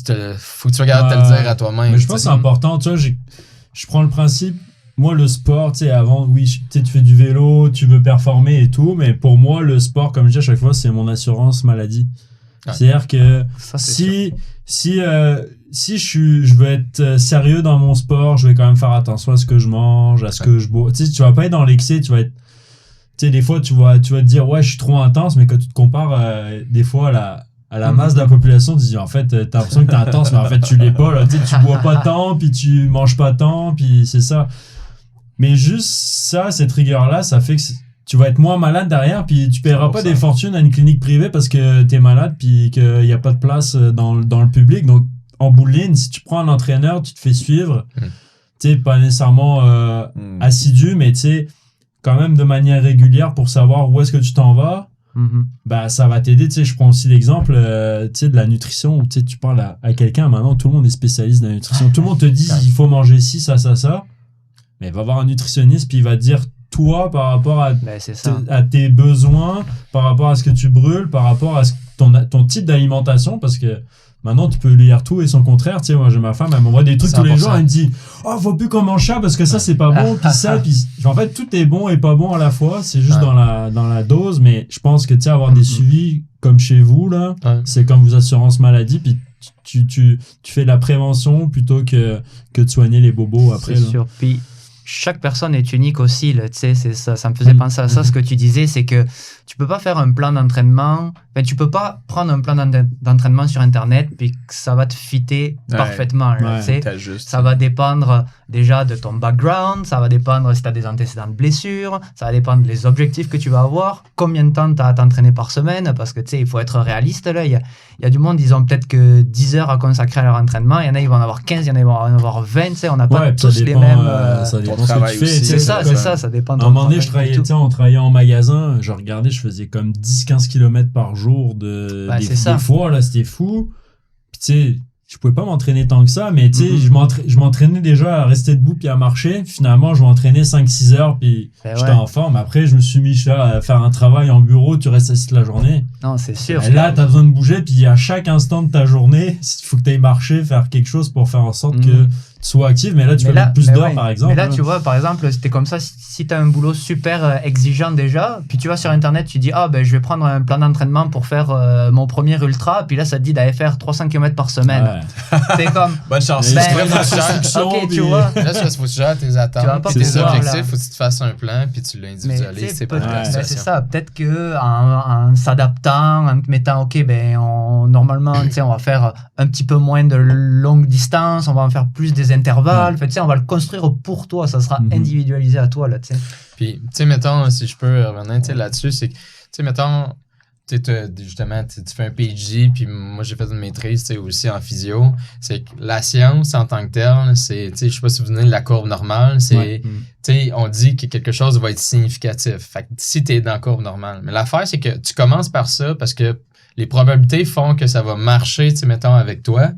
tu sois capable de te le dire à toi-même. Mais je pense que c'est important. Tu vois, je prends le principe. Moi, le sport, tu sais, avant, oui, tu sais, tu fais du vélo, tu veux performer et tout, mais pour moi, le sport, comme je dis à chaque fois, c'est mon assurance maladie. Ouais. C'est-à-dire que Ça, c'est si je veux être sérieux dans mon sport, je vais quand même faire attention à ce que je mange, à ce que je bois. Tu sais, tu vas pas être dans l'excès, tu vas être... Tu sais, des fois, tu vas te dire, ouais, je suis trop intense, mais quand tu te compares, des fois, à la masse de la population, tu te dis, en fait, t'as l'impression que t'es intense, mais en fait, tu l'es pas, là. Tu sais, tu bois pas tant, puis tu manges pas tant, puis c'est ça. Mais juste ça, cette rigueur-là, ça fait que tu vas être moins malade derrière, puis tu paieras pas des fortunes à une clinique privée parce que t'es malade, puis qu'il y a pas de place dans le public. Donc, en bout de ligne, si tu prends un entraîneur, tu te fais suivre, tu sais, pas nécessairement assidu, mais tu sais, quand même de manière régulière pour savoir où est-ce que tu t'en vas. Bah, ça va t'aider. Tu sais, je prends aussi l'exemple tu sais, de la nutrition où tu sais, tu parles à quelqu'un. Maintenant, tout le monde est spécialiste de la nutrition. Tout le monde te dit il faut manger ci, ça. Mais va voir un nutritionniste, puis il va te dire toi par rapport à, à tes besoins, par rapport à ce que tu brûles, par rapport à ton type d'alimentation, parce que Maintenant, tu peux lire tout et son contraire. Tu sais, moi, j'ai ma femme, elle m'envoie des trucs tous les 100%. jours. Elle me dit, faut plus qu'on mange ça parce que ça, c'est pas bon. Puis ça, puis en fait, tout est bon et pas bon à la fois. C'est juste dans la dose. Mais je pense que, tu sais, avoir des suivis comme chez vous, là, c'est comme vos assurances maladie. Puis tu fais de la prévention plutôt que de soigner les bobos après. C'est là. sûr. Puis chaque personne est unique aussi, là, tu sais, c'est ça. Ça me faisait penser à ça, ce que tu disais, c'est que tu peux pas faire un plan d'entraînement, tu peux pas prendre un plan d'entraînement sur Internet puis que ça va te fitter parfaitement, là, tu sais. Ça va dépendre déjà de ton background, ça va dépendre si tu as des antécédents de blessures, ça va dépendre des objectifs que tu vas avoir, combien de temps tu as à t'entraîner par semaine, parce que, tu sais, il faut être réaliste, là. Il y a du monde, ils ont peut-être que 10 heures à consacrer à leur entraînement, il y en a, ils vont en avoir 15, il y en a, ils vont en avoir 20, tu sais, on n'a pas tous les mêmes... ça dépend ce que tu fais. C'est ça dépend de ton travail. À un moment donné, on travaillait en magasin, je regardais, je faisais comme 10-15 km par jour des fois, là, c'était fou. Puis tu sais, je pouvais pas m'entraîner tant que ça, mais tu sais, je m'entraînais déjà à rester debout puis à marcher. Finalement, je m'entraînais 5-6 heures puis j'étais en forme. Après, je me suis mis à faire un travail en bureau, tu restes assis toute la journée. Non, c'est sûr. Et là, t'as besoin de bouger, puis à chaque instant de ta journée, il faut que tu ailles marcher, faire quelque chose pour faire en sorte que tu sois actif. Mais là, tu fais mettre plus d'heures, par exemple. Mais là, tu vois, par exemple, c'était comme ça, si tu as un boulot super exigeant déjà, puis tu vas sur Internet, tu dis, je vais prendre un plan d'entraînement pour faire mon premier ultra, puis là, ça te dit d'aller faire 300 km par semaine. Ouais. C'est comme... Bonne chance. Ok, tu vois. Là, il faut que tu gères tes attentes, puis tes objectifs, il faut que tu te fasses un plan, puis tu l'individualises. C'est pas c'est ça. Peut-être qu'en s'adaptant, en te mettant, normalement, on va faire un petit peu moins de longue distance, on va en faire plus des intervalles. En fait, on va le construire pour toi, ça sera individualisé à toi, là, tu sais. Puis, tu sais, mettons, si je peux revenir là-dessus, c'est que, tu sais, mettons, justement, tu fais un PhD, puis moi, j'ai fait une maîtrise, tu sais, aussi en physio. C'est que la science, en tant que telle, c'est, tu sais, je sais pas si vous venez de la courbe normale, c'est, tu sais, on dit que quelque chose va être significatif. Fait que si t'es dans la courbe normale. Mais l'affaire, c'est que tu commences par ça parce que les probabilités font que ça va marcher, tu sais, mettons, avec toi.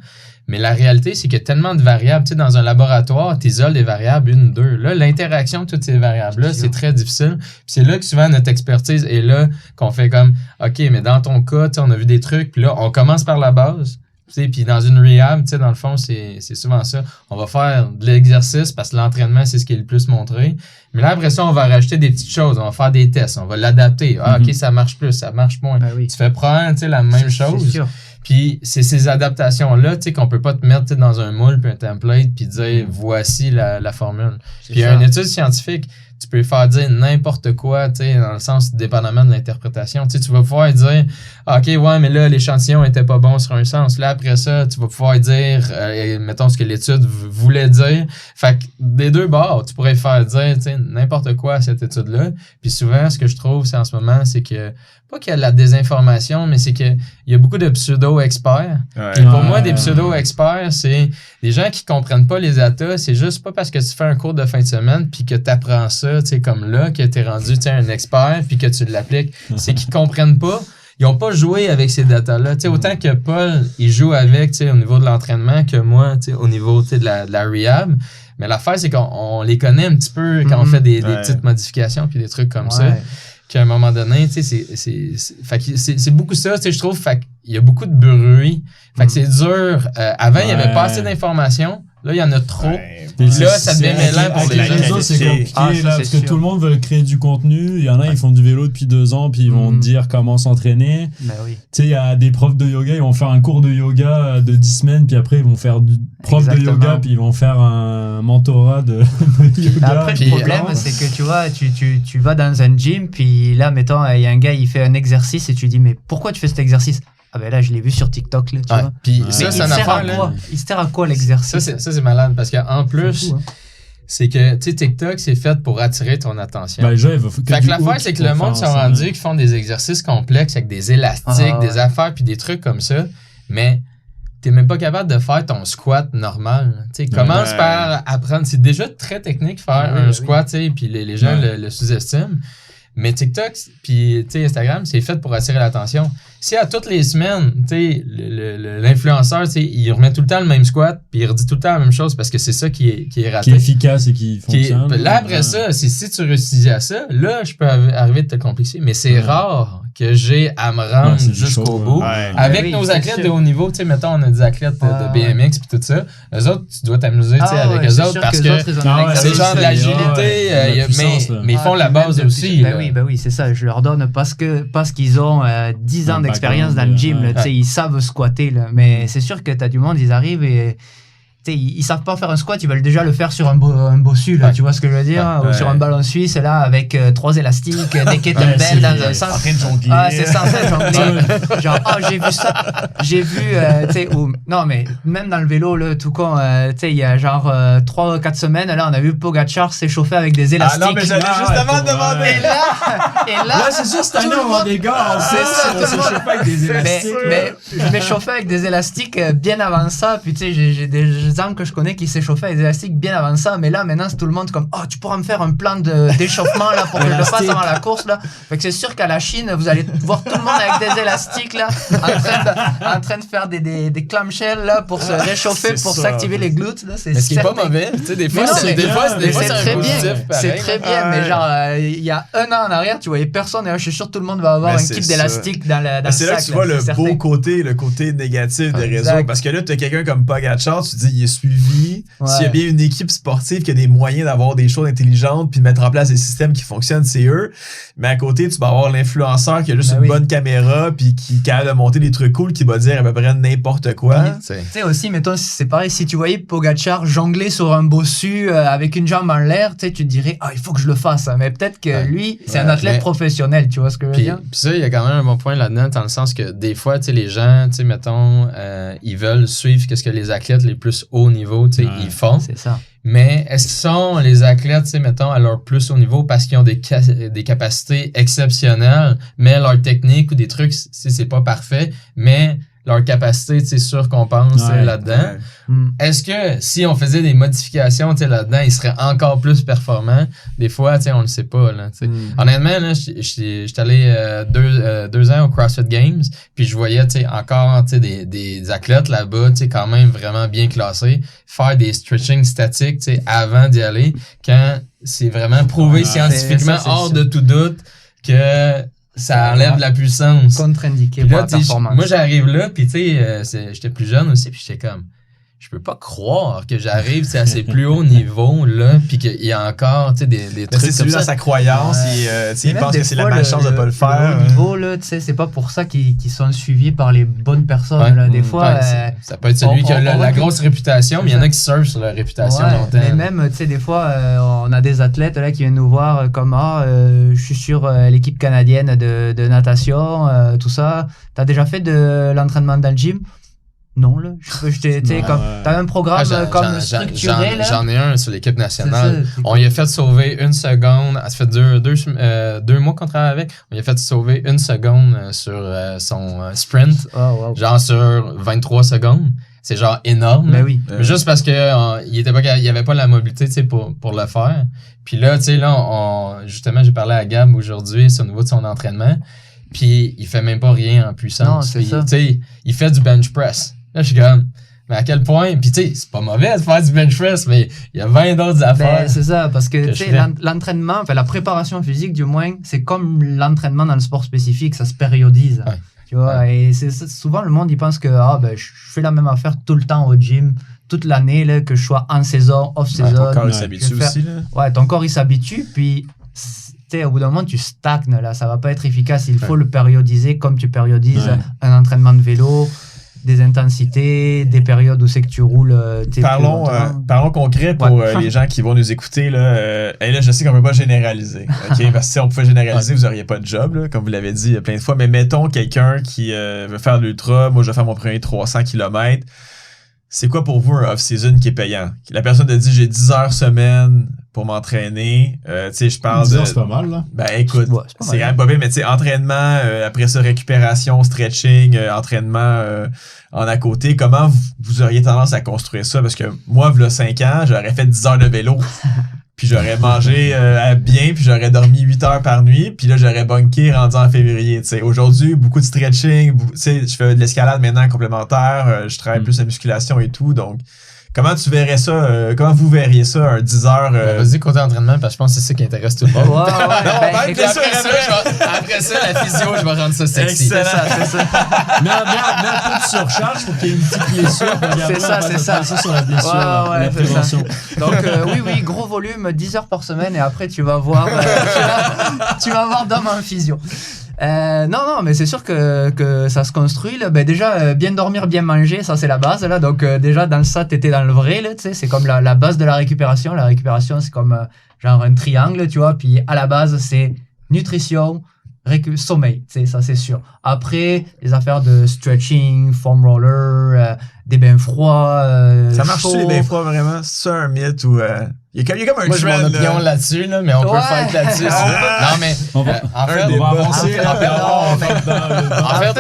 Mais la réalité, c'est qu'il y a tellement de variables. Tu sais, dans un laboratoire, tu isoles des variables, 1, 2. Là, l'interaction de toutes ces variables-là, c'est très difficile. Puis c'est là que souvent notre expertise est là, qu'on fait comme, OK, mais dans ton cas, tu sais, on a vu des trucs. Puis là, on commence par la base. Tu sais, puis dans une rehab, tu sais, dans le fond, c'est souvent ça. On va faire de l'exercice parce que l'entraînement, c'est ce qui est le plus montré. Mais là, après ça, on va rajouter des petites choses. On va faire des tests. On va l'adapter. OK, ça marche plus, ça marche moins. Tu fais prendre, tu sais, la même chose. C'est sûr. Puis c'est ces adaptations-là, tu sais, qu'on peut pas te mettre dans un moule puis un template puis dire voici la formule. Puis une étude scientifique, tu peux faire dire n'importe quoi, tu sais, dans le sens dépendamment de l'interprétation. Tu sais, tu vas pouvoir dire OK, ouais, mais là, l'échantillon était pas bon sur un sens. Là, après ça, tu vas pouvoir dire, mettons, ce que l'étude voulait dire. Fait que des deux bords, tu pourrais faire dire, tu sais, n'importe quoi à cette étude-là. Puis souvent, ce que je trouve, c'est en ce moment, c'est que pas qu'il y a de la désinformation, mais c'est qu'il y a beaucoup de pseudo-experts. Et pour moi, des pseudo-experts, c'est des gens qui comprennent pas les data. C'est juste pas parce que tu fais un cours de fin de semaine puis que tu apprends ça, tu sais, comme là, que tu es rendu, tu sais, un expert puis que tu l'appliques. C'est qu'ils comprennent pas. Ils n'ont pas joué avec ces datas-là. Tu sais, autant que Paul, il joue avec, tu sais, au niveau de l'entraînement que moi, tu sais, au niveau, tu sais, de la rehab. Mais l'affaire, c'est qu'on les connaît un petit peu quand on fait des petites modifications puis des trucs comme ça. Qu'à un moment donné, tu sais, c'est beaucoup ça, tu sais, je trouve, fait qu'il y a beaucoup de bruit, fait que c'est dur. Avant, il n'y avait pas assez d'informations, là, il y en a trop. Puis là, ça devient mêlant pour les gens. C'est compliqué, là, parce que tout le monde veut créer du contenu. Il y en a, ils font du vélo depuis 2 ans, puis ils vont te dire comment s'entraîner. Tu sais, il y a des profs de yoga, ils vont faire un cours de yoga de 10 semaines, puis après, ils vont faire du prof de yoga, puis ils vont faire un mentorat de yoga. Après, le problème, c'est que tu vois, tu vas dans un gym, puis là, mettons, il y a un gars, il fait un exercice, et tu dis, mais pourquoi tu fais cet exercice? Ah ben là, je l'ai vu sur TikTok, là, tu vois. Puis ça, c'est une affaire, là. Il sert à quoi l'exercice? Ça, c'est malade, parce qu'en plus, c'est que, tu sais, TikTok, c'est fait pour attirer ton attention. Ben, fait que l'affaire, c'est que le monde sont rendus qui font des exercices complexes avec des élastiques, des affaires, puis des trucs comme ça, mais t'es même pas capable de faire ton squat normal. Tu sais, commence par apprendre. C'est déjà très technique faire un squat, tu sais, puis les gens le sous-estiment. Mais TikTok puis Instagram, c'est fait pour attirer l'attention. Si à toutes les semaines, l'influenceur, il remet tout le temps le même squat, puis il redit tout le temps la même chose parce que c'est ça qui est raté. Qui est efficace et qui fonctionne. Là, après ça, si tu réussis à ça, là, je peux arriver de te complexer. Mais c'est rare que j'ai à me rendre jusqu'au bout. Ouais. Avec nos athlètes de haut niveau, tu sais, mettons, on a des athlètes de BMX puis tout ça. Eux autres, tu dois t'amuser avec eux autres parce que c'est genre de l'agilité, mais ils font la base aussi. Ben oui, c'est ça. Je leur donne parce qu'ils ont 10 ans d'expérience dans le gym. Là, ils savent squatter. Là. Mais c'est sûr que tu as du monde, ils arrivent et ils savent pas faire un squat, ils veulent déjà le faire sur un bossu, là, tu vois ce que je veux dire, ou sur un ballon suisse, là, avec 3 élastiques, des kettlebells dans un sens. En train de jongler. Ah, c'est ça, en train de jongler. Genre, j'ai vu ça. J'ai vu, non, mais même dans le vélo, là, tout con, il y a genre 3 ou 4 semaines, là, on a vu Pogacar s'échauffer avec des élastiques. Ah non, mais j'allais justement demander. Et là, c'est sûr, cette année, on va des gars. C'est ça, on s'est chauffé avec des élastiques. Mais je m'ai chauffé avec des élastiques bien avant ça, puis tu sais, j'ai des gens que je connais qui s'échauffaient avec des élastiques bien avant ça, mais là maintenant c'est tout le monde comme tu pourras me faire un plan d'échauffement là pour que je le fasse avant la course là. Fait que c'est sûr qu'à la Chine vous allez voir tout le monde avec des élastiques là en train de faire des clamshells là pour se réchauffer, pour s'activer les glutes là. Mais ce qui est pas mauvais, tu sais, des fois c'est très bien, c'est très bien, mais genre il y a un an en arrière tu voyais personne et là je suis sûr que tout le monde va avoir un kit d'élastique dans le sac. C'est là que tu vois le beau côté, le côté négatif des réseaux, parce que là tu as quelqu'un comme Pogacar, tu te dis il est suivi. S'il y a bien une équipe sportive qui a des moyens d'avoir des choses intelligentes puis de mettre en place des systèmes qui fonctionnent, c'est eux. Mais à côté, tu vas avoir l'influenceur qui a juste une bonne caméra puis qui est capable de monter des trucs cool, qui va dire à peu près n'importe quoi. Tu sais aussi, mettons, c'est pareil, si tu voyais Pogacar jongler sur un bossu avec une jambe en l'air, tu te dirais il faut que je le fasse. Mais peut-être que lui, c'est un athlète professionnel, tu vois ce que je veux dire? Puis ça, il y a quand même un bon point là-dedans, dans le sens que des fois, les gens, mettons, ils veulent suivre ce que les athlètes les plus haut niveau ils font. C'est ça. Mais est-ce qu'ils sont les athlètes, mettons, à leur plus haut niveau parce qu'ils ont des capacités exceptionnelles, mais leur technique ou des trucs, c'est pas parfait, mais leur capacité surcompense là-dedans. Est-ce que si on faisait des modifications là-dedans, ils seraient encore plus performants? Des fois, on le sait pas. Là, honnêtement, là, j'étais allé 2 ans au CrossFit Games, puis je voyais encore des athlètes là-bas quand même vraiment bien classés faire des stretching statiques avant d'y aller, quand c'est vraiment prouvé scientifiquement hors de tout doute que ça enlève de la puissance. Contre-indiqué pour la performance. Moi, j'arrive là, puis j'étais plus jeune aussi, puis j'étais comme, je peux pas croire que j'arrive à ces plus hauts niveaux, là, puis qu'il y a encore des trucs comme ça. C'est lui dans sa croyance, il pense que c'est la malchance de pas le faire. Le haut niveau, là, c'est pas pour ça qu'ils sont suivis par les bonnes personnes. Là. Des fois, ça peut être celui qui a la grosse réputation, mais il y en a qui surfent sur leur réputation longtemps. Mais même, des fois, on a des athlètes là, qui viennent nous voir comme je suis sur l'équipe canadienne de natation, tout ça. T'as déjà fait de l'entraînement dans le gym? Non, là. T'as un programme structuré, là. J'en ai un sur l'équipe nationale. On lui a fait sauver 1 seconde. Ça fait 2 mois qu'on travaille avec. On lui a fait sauver 1 seconde sur son sprint. Genre sur 23 secondes. C'est genre énorme. Mais oui. Mais juste parce que il avait pas la mobilité, pour le faire. Puis là, justement, j'ai parlé à Gab aujourd'hui au niveau de son entraînement. Puis il fait même pas rien en puissance. Non, c'est ça. Il fait du bench press. Là, je suis comme, mais à quel point? Puis c'est pas mauvais de faire du bench press, mais il y a 20 d'autres affaires. C'est ça, parce que l'entraînement, la préparation physique du moins, c'est comme l'entraînement dans le sport spécifique, ça se périodise. Ouais. Tu vois, et c'est souvent le monde, il pense que je fais la même affaire tout le temps au gym, toute l'année, là, que je sois en saison, off-saison. Ton corps il s'habitue aussi. Là. Ouais, ton corps il s'habitue, puis au bout d'un moment, tu stagnes, là, ça va pas être efficace. Il faut le périodiser comme tu périodises un entraînement de vélo, des intensités, des périodes où c'est que tu roules. Parlons concret pour les gens qui vont nous écouter. Là, et là, je sais qu'on peut pas généraliser. Okay? Parce que si on pouvait généraliser, vous auriez pas de job, là, comme vous l'avez dit plein de fois. Mais mettons quelqu'un qui veut faire de l'ultra. Moi, je vais faire mon premier 300 km. C'est quoi pour vous un off-season qui est payant? La personne te dit, j'ai 10 heures semaine pour m'entraîner. Tu sais, je parle 10 heures, c'est pas mal, là. Ben, écoute, c'est quand même pas bien, mais tu sais, entraînement, après ça, récupération, stretching, entraînement en à côté. Comment vous auriez tendance à construire ça? Parce que moi, v'là 5 ans, j'aurais fait 10 heures de vélo. puis j'aurais mangé bien, puis j'aurais dormi 8 heures par nuit, puis là, j'aurais bunké rendu en février, tu sais. Aujourd'hui, beaucoup de stretching, tu sais, je fais de l'escalade maintenant complémentaire, je travaille plus la musculation et tout, donc... Comment tu verrais ça, comment vous verriez ça, un 10 heures? Vas-y, côté entraînement, parce que je pense que c'est ça qui intéresse tout le monde. Ouais, Après ça, la physio, je vais rendre ça sexy. c'est ça. Mais un peu de surcharge pour qu'il y ait une petite blessure. C'est ça. Sur la blessure, la c'est ça. prévention. Donc oui, gros volume, 10 heures par semaine et après tu vas voir tu vas voir d'homme en physio. Non, mais c'est sûr que ça se construit. Là. Ben, déjà, bien dormir, bien manger, ça c'est la base. Là. Donc déjà, dans ça, t'étais dans le vrai. Là, c'est comme la base de la récupération. La récupération, c'est comme genre un triangle, tu vois. Puis à la base, c'est nutrition, sommeil, ça c'est sûr. Après, les affaires de stretching, foam roller, des bains froids, ça marche chauds. les bains froids vraiment? C'est un mythe ou... Il y a comme un Moi, je mets mon opinion là. là-dessus, là, mais on peut fight là-dessus. Non, mais On va avancer. En fait,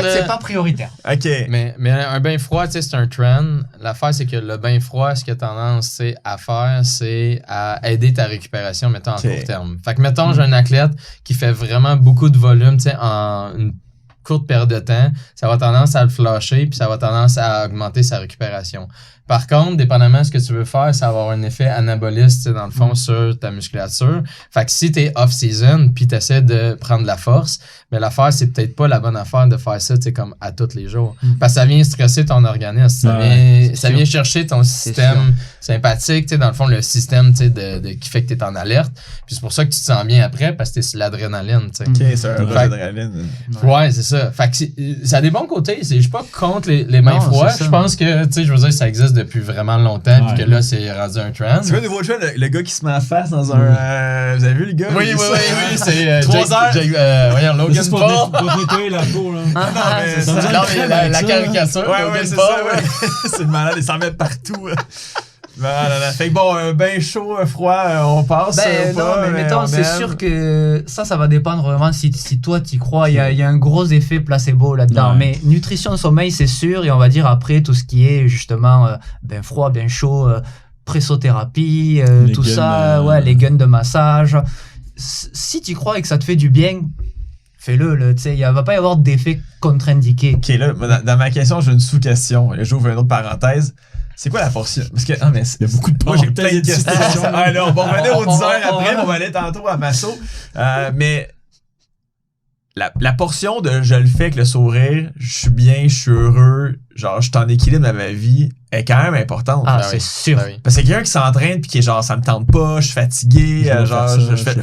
c'est pas prioritaire. OK. Mais un bain froid, tu sais, c'est un trend. L'affaire, c'est que le bain froid, ce qu'il a tendance à faire, c'est à aider ta récupération, mettons, en court terme. Fait que, mettons, j'ai un athlète qui fait vraiment beaucoup de volume, tu sais, en une courte période de temps, ça va tendance à le flusher, puis ça va tendance à augmenter sa récupération. Par contre, dépendamment de ce que tu veux faire, ça va avoir un effet anaboliste, dans le fond, sur ta musculature. Fait que si t'es off-season, puis t'essaies de prendre de la force, mais l'affaire, c'est peut-être pas la bonne affaire de faire ça, tu sais, comme à tous les jours. Parce que ça vient stresser ton organisme. Ça vient chercher ton système sympathique, tu sais, dans le fond, le système, tu sais, qui fait que t'es en alerte. Puis c'est pour ça que tu te sens bien après, parce que t'es sur l'adrénaline, tu sais. OK, c'est un adrénaline. Ouais, c'est ça. Fait que ça a des bons côtés. Je suis pas contre les bains froids. Je pense que, tu sais, je veux dire, ça existe depuis vraiment longtemps, puis que là, c'est rendu un trend. C'est quoi le nouveau trend, le gars qui se met en face dans un... vous avez vu le gars? Oui, c'est 3 heures. Voyons, Logan Paul. Pour nettoyer la peau, là. La caricature. Ouais, c'est ça, ouais. C'est le malade, il s'en met partout. Voilà. Fait que bon, un bain chaud, un froid, on passe. Mais mettons, c'est sûr que ça va dépendre vraiment si toi t'y crois. Il y a un gros effet placebo là-dedans. Ouais. Mais nutrition, sommeil, c'est sûr. Et on va dire après tout ce qui est justement bain froid, bain chaud, pressothérapie, tout ça, les guns de massage. Si tu crois et que ça te fait du bien, fais-le. Il ne va pas y avoir d'effet contre-indiqué. OK, là, dans ma question, j'ai une sous-question. J'ouvre une autre parenthèse. C'est quoi la portion? Parce que, non, mais Il y a beaucoup de moi, j'ai plein de questions. Là, on va revenir aux 10 heures après, on va aller tantôt à Masso. Mais la portion de je le fais avec le sourire, je suis bien, je suis heureux, genre, je suis en équilibre dans ma vie, est quand même importante. Ah, c'est sûr. Parce que quelqu'un qui s'entraîne puis qui est genre, ça me tente pas, je suis fatigué,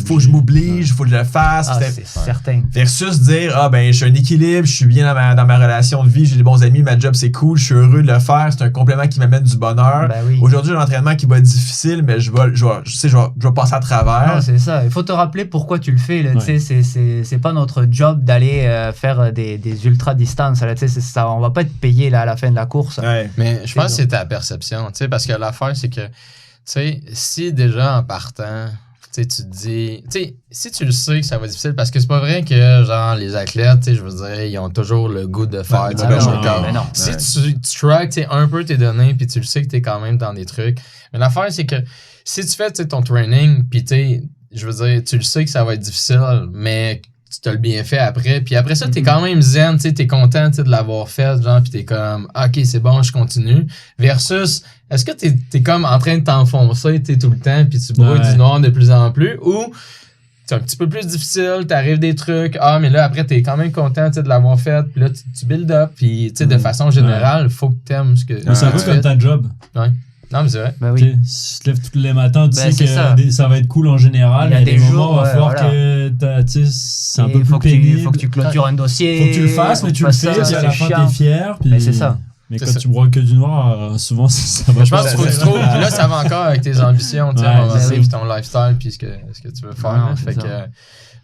faut que je m'oblige, faut que je le fasse. C'est certain. Versus dire, je suis un équilibre, je suis bien dans ma relation de vie, j'ai des bons amis, ma job c'est cool, je suis heureux de le faire, c'est un complément qui m'amène du bonheur. Oui. Aujourd'hui, j'ai un entraînement qui va être difficile, mais je vais passer à travers. Non, c'est ça. Il faut te rappeler pourquoi tu le fais. Là. Ouais. C'est pas notre job d'aller faire des ultra-distances. Là. On va pas être payé là, à la fin de la course. Ouais. Mais je pense que c'est ta perception, parce que l'affaire, c'est que, si déjà en partant, tu te dis, si tu le sais que ça va être difficile, parce que c'est pas vrai que, genre, les athlètes, je veux dire, ils ont toujours le goût de faire du workout. Si tu track, un peu tes données, puis tu le sais que t'es quand même dans des trucs. Mais l'affaire, c'est que si tu fais, ton training, puis je veux dire, tu le sais que ça va être difficile, mais tu t'as le bien fait après. Puis après ça, t'es quand même zen, t'es content de l'avoir fait, genre, puis t'es comme, OK, c'est bon, je continue. Versus, est-ce que t'es comme en train de t'enfoncer tout le temps, puis tu brouilles du noir de plus en plus, ou c'est un petit peu plus difficile, t'arrives des trucs, mais là, après, t'es quand même content de l'avoir fait, puis là, tu build up, puis de façon générale, faut que t'aimes ce que c'est un peu comme ta job. Ouais. Non, mais c'est vrai. Oui. Si tu te lèves tous les matins, tu sais que ça va être cool en général. Il y a des moments où il va falloir que c'est un peu plus pénible. Il faut que tu clôtures un dossier. Faut que tu le fasses, mais tu le fais, puis à la fin, t'es fier. Mais c'est ça. Mais quand tu broies que du noir, souvent, ça va pas. Je pense qu'il faut que tu trouves. Puis là, ça va encore avec tes ambitions, tu sais, à un moment donné, puis ton lifestyle, puis ce que tu veux faire.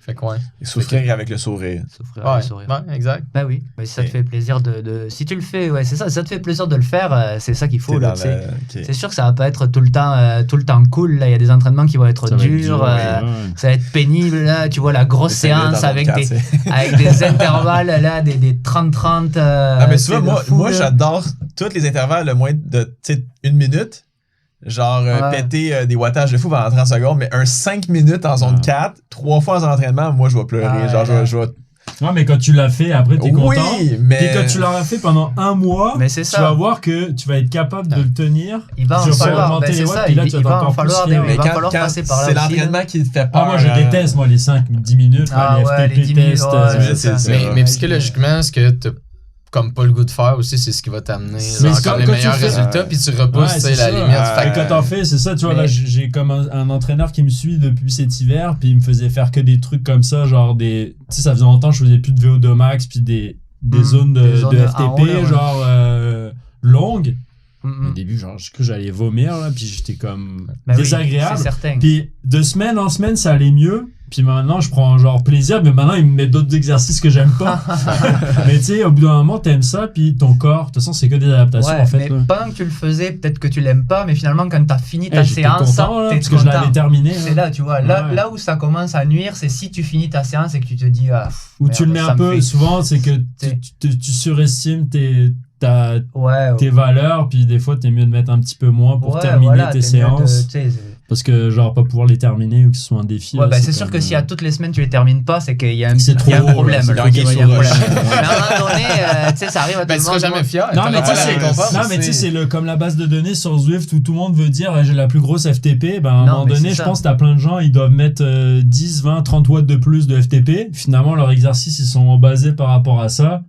Fait que ouais. Et souffrir avec le sourire. Ouais, exact. Ben oui. Mais si ça te fait plaisir si tu le fais, c'est ça. Si ça te fait plaisir de le faire, c'est ça qu'il faut. Là, C'est sûr que ça va pas être tout le temps cool. Là, il y a des entraînements qui vont être durs. Ça va être pénible. Là, tu vois la grosse séance avec des intervalles là, des 30-30. Mais souvent, moi j'adore tous les intervalles de moins de 1 minute. genre péter des wattages de fou pendant 30 secondes, mais un 5 minutes en zone 4, 3 fois en entraînement, moi, je vais pleurer. Genre, je vais... Ouais, mais quand tu l'as fait, après, t'es content. Oui, mais... Et quand tu l'auras fait pendant un mois, mais c'est tu ça. vas voir que tu vas être capable de le tenir. Il va en falloir, c'est ça, il va en falloir passer par là. C'est l'entraînement qui te fait peur. Moi, je déteste, moi, les 5-10 minutes, les FTP tests. Mais psychologiquement, ce que t'as comme pas le goût de faire aussi, c'est ce qui va t'amener comme les meilleurs résultats, puis tu repousses la limite. Quand t'en fais, c'est ça, tu vois, là, j'ai comme un entraîneur qui me suit depuis cet hiver, puis il me faisait faire que des trucs comme ça, genre des... Tu sais, ça faisait longtemps que je faisais plus de VO2 max, puis des zones de FTP, genre longues. Au début, genre, je crois que j'allais vomir, là, puis j'étais comme désagréable. C'est certain. Puis de semaine en semaine, ça allait mieux. Puis maintenant, je prends genre plaisir, mais maintenant, il me met d'autres exercices que j'aime pas. Mais tu sais, au bout d'un moment, t'aimes ça, puis ton corps, de toute façon, c'est que des adaptations, en fait. Mais pendant que tu le faisais, peut-être que tu l'aimes pas, mais finalement, quand t'as fini ta séance, content, là, parce que je l'avais terminé. C'est là, tu vois, là où ça commence à nuire, c'est si tu finis ta séance et que tu te dis, ou tu le mets un peu, souvent, c'est que tu surestimes tes valeurs, puis des fois, t'es mieux de mettre un petit peu moins pour terminer tes séances. Parce que, genre, pas pouvoir les terminer ou que ce soit un défi. Ouais, c'est sûr que si à toutes les semaines tu les termines pas, c'est qu'il y a un problème. Mais à un moment donné, tu sais, ça arrive à tout le monde. Tu seras jamais fier. Non, mais tu sais, c'est comme la base de données sur Zwift où tout le monde veut dire j'ai la plus grosse FTP. Ben, à un moment donné, je pense que t'as plein de gens, ils doivent mettre 10, 20, 30 watts de plus de FTP. Finalement, leurs exercices, ils sont basés par rapport à ça.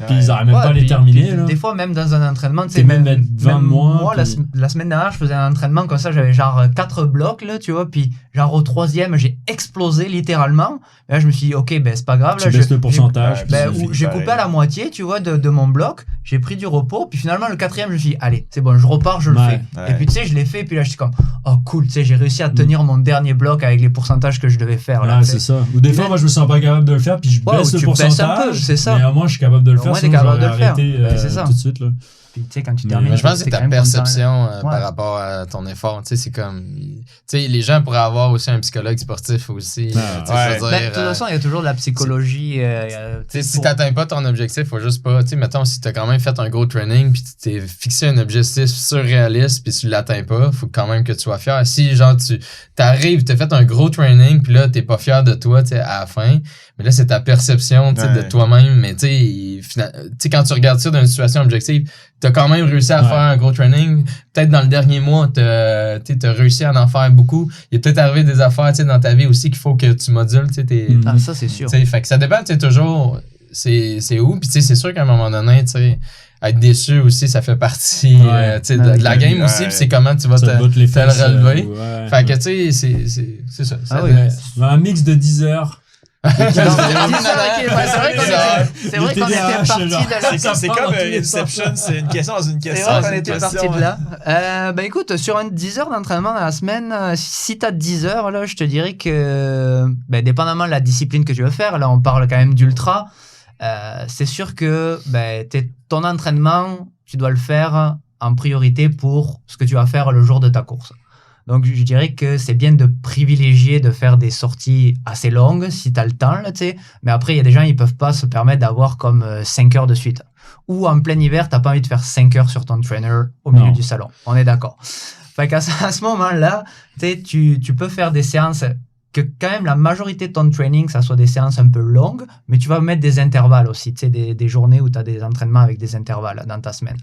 Puis ils n'arrivent même pas à les terminer. Des fois, même dans un entraînement, tu sais, même mettre 20 de moins. Moi, la semaine dernière, je faisais un entraînement comme ça, j'avais genre 4 blocs, là, tu vois, puis genre au 3e, j'ai explosé littéralement. Et là, je me suis dit, ok, ben c'est pas grave. Tu baisses le pourcentage. J'ai coupé à la moitié, tu vois, de mon bloc, j'ai pris du repos, puis finalement, le 4e, je me suis dit, allez, c'est bon, je repars, je le fais. Et puis, tu sais, je l'ai fait, et puis là, je suis comme, oh cool, tu sais, j'ai réussi à tenir mon dernier bloc avec les pourcentages que je devais faire. Là, c'est ça. Ou des fois, moi, je me sens pas capable de le faire, puis je baisse le pourcentage. C'est ça. Mais moi, je suis capable de le faire. Sinon, j'aurais arrêté c'est ça. Tout de suite, là. Puis, tu sais, quand tu termines. Je pense que c'est ta perception par rapport à ton effort. Tu sais, c'est comme. Tu sais, les gens pourraient avoir aussi un psychologue sportif aussi. De toute façon, il y a toujours de la psychologie. Si t'atteins pas ton objectif, faut juste pas. Tu sais, mettons, si t'as quand même fait un gros training, puis tu t'es fixé un objectif surréaliste, puis tu l'atteins pas, faut quand même que tu sois fier. Si, genre, t'arrives, t'as fait un gros training, puis là, t'es pas fier de toi, tu sais, à la fin. Mais là, c'est ta perception de toi-même. Mais tu sais, quand tu regardes ça dans une situation objective, t'as quand même réussi à faire un gros training. Peut-être dans le dernier mois, t'as réussi à en faire beaucoup. Il est peut-être arrivé des affaires dans ta vie aussi qu'il faut que tu modules. Ça, c'est sûr. Fait que ça dépend toujours c'est où. Puis c'est sûr qu'à un moment donné, être déçu aussi, ça fait partie de la game aussi. Puis c'est comment tu vas te le relever. Fait que tu sais, c'est ça. Un mix de 10 heures. C'est vrai qu'on était parti de là. C'est comme Inception, c'est une question dans une question. C'est vrai qu'on était parti de là. Ben écoute, sur 10 heures d'entraînement dans la semaine, si t'as 10 heures, là, je te dirais que, dépendamment de la discipline que tu veux faire, là, on parle quand même d'ultra, c'est sûr que ton entraînement, tu dois le faire en priorité pour ce que tu vas faire le jour de ta course. Donc, je dirais que c'est bien de privilégier de faire des sorties assez longues si tu as le temps, là, tu sais. Mais après, il y a des gens, ils peuvent pas se permettre d'avoir comme 5 heures de suite. Ou en plein hiver, t'as pas envie de faire 5 heures sur ton trainer au milieu du salon. On est d'accord. Fait qu'à ce moment-là, tu peux faire des séances que quand même la majorité de ton training, ça soit des séances un peu longues, mais tu vas mettre des intervalles aussi, tu sais, des journées où tu as des entraînements avec des intervalles dans ta semaine.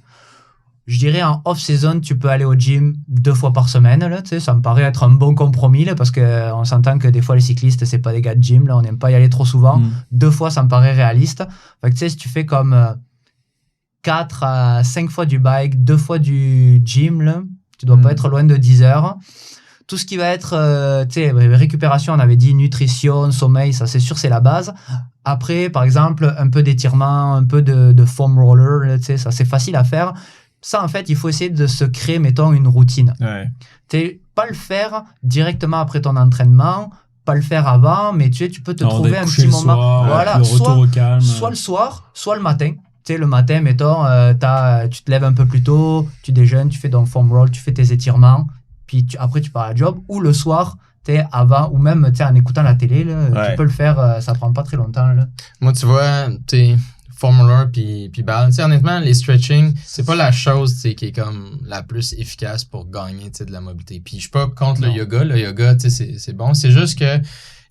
Je dirais en off-season, tu peux aller au gym 2 fois par semaine. Là, ça me paraît être un bon compromis là, parce qu'on s'entend que des fois, les cyclistes, c'est pas des gars de gym. Là, on n'aime pas y aller trop souvent. 2 fois, ça me paraît réaliste. Fait que, si tu fais comme 4 à 5 fois du bike, 2 fois du gym, là, tu dois pas être loin de 10 heures. Tout ce qui va être récupération, on avait dit nutrition, sommeil, ça c'est sûr, c'est la base. Après, par exemple, un peu d'étirement, un peu de foam roller, là, ça c'est facile à faire. Ça, en fait, il faut essayer de se créer, mettons, une routine. Pas le faire directement après ton entraînement, pas le faire avant, mais tu peux te trouver un petit moment. Voilà, soit le soir, soit le matin. Le matin, mettons, tu te lèves un peu plus tôt, tu déjeunes, tu fais ton foam roll, tu fais tes étirements, puis après tu pars à la job. Ou le soir, avant, ou même en écoutant la télé, là, tu peux le faire, ça prend pas très longtemps. Là. Moi, tu vois, foam roller puis balle. Tu sais, honnêtement, les stretching, c'est pas la chose, tu sais, qui est comme la plus efficace pour gagner, tu sais, de la mobilité. Puis je suis pas contre le yoga. Le yoga, tu sais, c'est bon. C'est juste que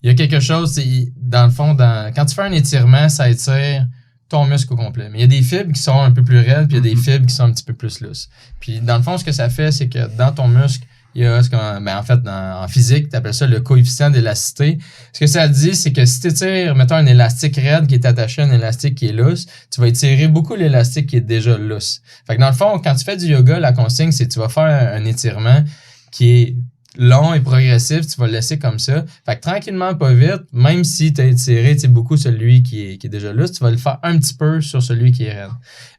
il y a quelque chose, dans le fond, quand tu fais un étirement, ça étire ton muscle au complet. Mais il y a des fibres qui sont un peu plus raides, puis il y a des fibres qui sont un petit peu plus lousses. Puis dans le fond, ce que ça fait, c'est que dans ton muscle, il y a en fait, en physique, tu appelles ça le coefficient d'élasticité. Ce que ça dit, c'est que si tu étires, mettons, un élastique raide qui est attaché à un élastique qui est lousse, tu vas étirer beaucoup l'élastique qui est déjà lousse. Fait que dans le fond, quand tu fais du yoga, la consigne, c'est que tu vas faire un étirement qui est long et progressif, tu vas le laisser comme ça. Fait que tranquillement, pas vite, même si tu as étiré beaucoup celui qui est déjà lousse, tu vas le faire un petit peu sur celui qui est raide.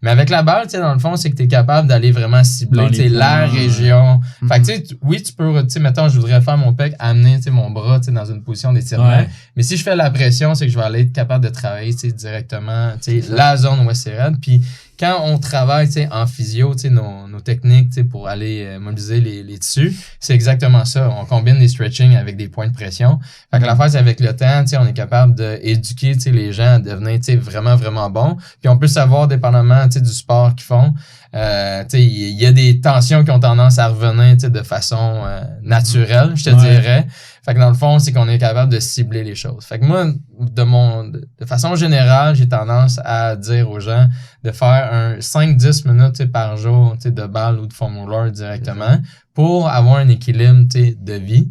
Mais avec la balle, dans le fond, c'est que tu es capable d'aller vraiment cibler la région. Fait que oui, tu peux, mettons, je voudrais faire mon pec, amener mon bras dans une position d'étirement. Ouais. Mais si je fais la pression, c'est que je vais aller être capable de travailler directement la zone où c'est raide. Puis quand on travaille en physio, nos techniques pour aller mobiliser les tissus, c'est exactement ça. On combine des stretching avec des points de pression. Fait que l'affaire, c'est avec le temps, on est capable d'éduquer les gens à devenir vraiment, vraiment bons. Puis on peut savoir, dépendamment du sport qu'ils font, il y a des tensions qui ont tendance à revenir de façon naturelle, je te dirais. Fait que dans le fond, c'est qu'on est capable de cibler les choses. Fait que moi, de façon générale, j'ai tendance à dire aux gens de faire un 5-10 minutes par jour de balle ou de foam roller directement pour avoir un équilibre de vie.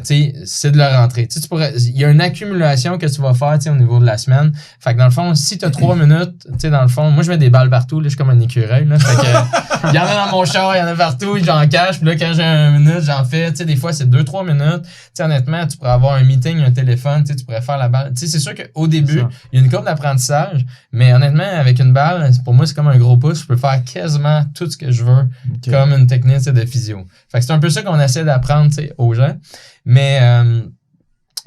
C'est de le rentrer. Il y a une accumulation que tu vas faire au niveau de la semaine. Fait que dans le fond, si tu as 3 minutes, dans le fond, moi je mets des balles partout, là, je suis comme un écureuil. Là, fait que, il y en a dans mon char, il y en a partout, j'en cache. Puis là, quand j'ai 1 minute, j'en fais. Des fois, c'est 2-3 minutes. Honnêtement, tu pourrais avoir un meeting, un téléphone, tu pourrais faire la balle. C'est sûr qu'au début, il y a une courbe d'apprentissage, mais honnêtement, avec une balle, pour moi, c'est comme un gros pouce. Je peux faire quasiment tout ce que je veux comme une technique de physio. Fait que c'est un peu ça qu'on essaie d'apprendre aux gens. Mais,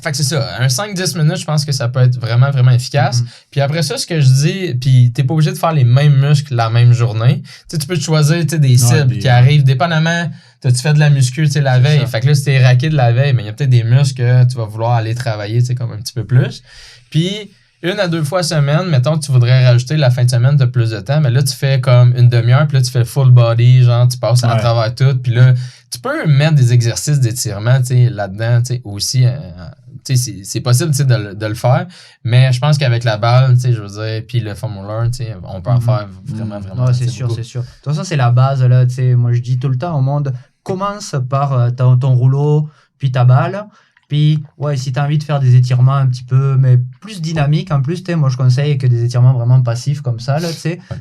fait que c'est ça. Un 5-10 minutes, je pense que ça peut être vraiment, vraiment efficace. Puis après ça, ce que je dis, puis t'es pas obligé de faire les mêmes muscles la même journée. Tu peux te choisir des cibles qui arrivent dépendamment. Tu fais de la muscu la veille. Fait que là, si t'es raqué de la veille, mais il y a peut-être des muscles que tu vas vouloir aller travailler comme un petit peu plus. Puis 1 à 2 fois semaine, mettons, tu voudrais rajouter la fin de semaine de plus de temps, mais là, tu fais comme une demi-heure, puis là, tu fais full body, genre, tu passes à travers tout, puis là, tu peux mettre des exercices d'étirement, là-dedans, aussi, c'est possible, de le faire, mais je pense qu'avec la balle, je veux dire, puis le foam roller, on peut en faire vraiment, vraiment. Ouais, c'est sûr, c'est sûr. De toute façon, c'est la base, là, moi, je dis tout le temps au monde, commence par ton rouleau, puis ta balle. Puis, si tu as envie de faire des étirements un petit peu, mais plus dynamiques, en plus, moi, je conseille que des étirements vraiment passifs comme ça, là,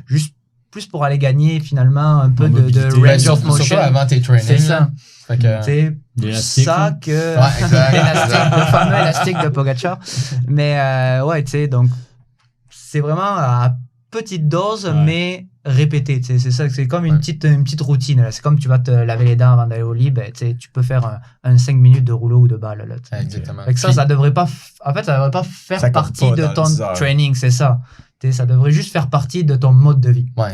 juste plus pour aller gagner, finalement, un peu de range of motion. Surtout avant tes trainings. C'est ça. Fait que, c'est ça que... le fameux élastique de Pogacar. Mais, donc, c'est vraiment à petite dose, mais répétée. C'est ça, c'est comme une petite routine. Là. C'est comme tu vas te laver les dents avant d'aller au lit, tu peux faire un 5 minutes de rouleau ou de balle. Là, exactement. Ça devrait pas, ça devrait pas faire partie de ton training, c'est ça. Ça devrait juste faire partie de ton mode de vie. Ouais,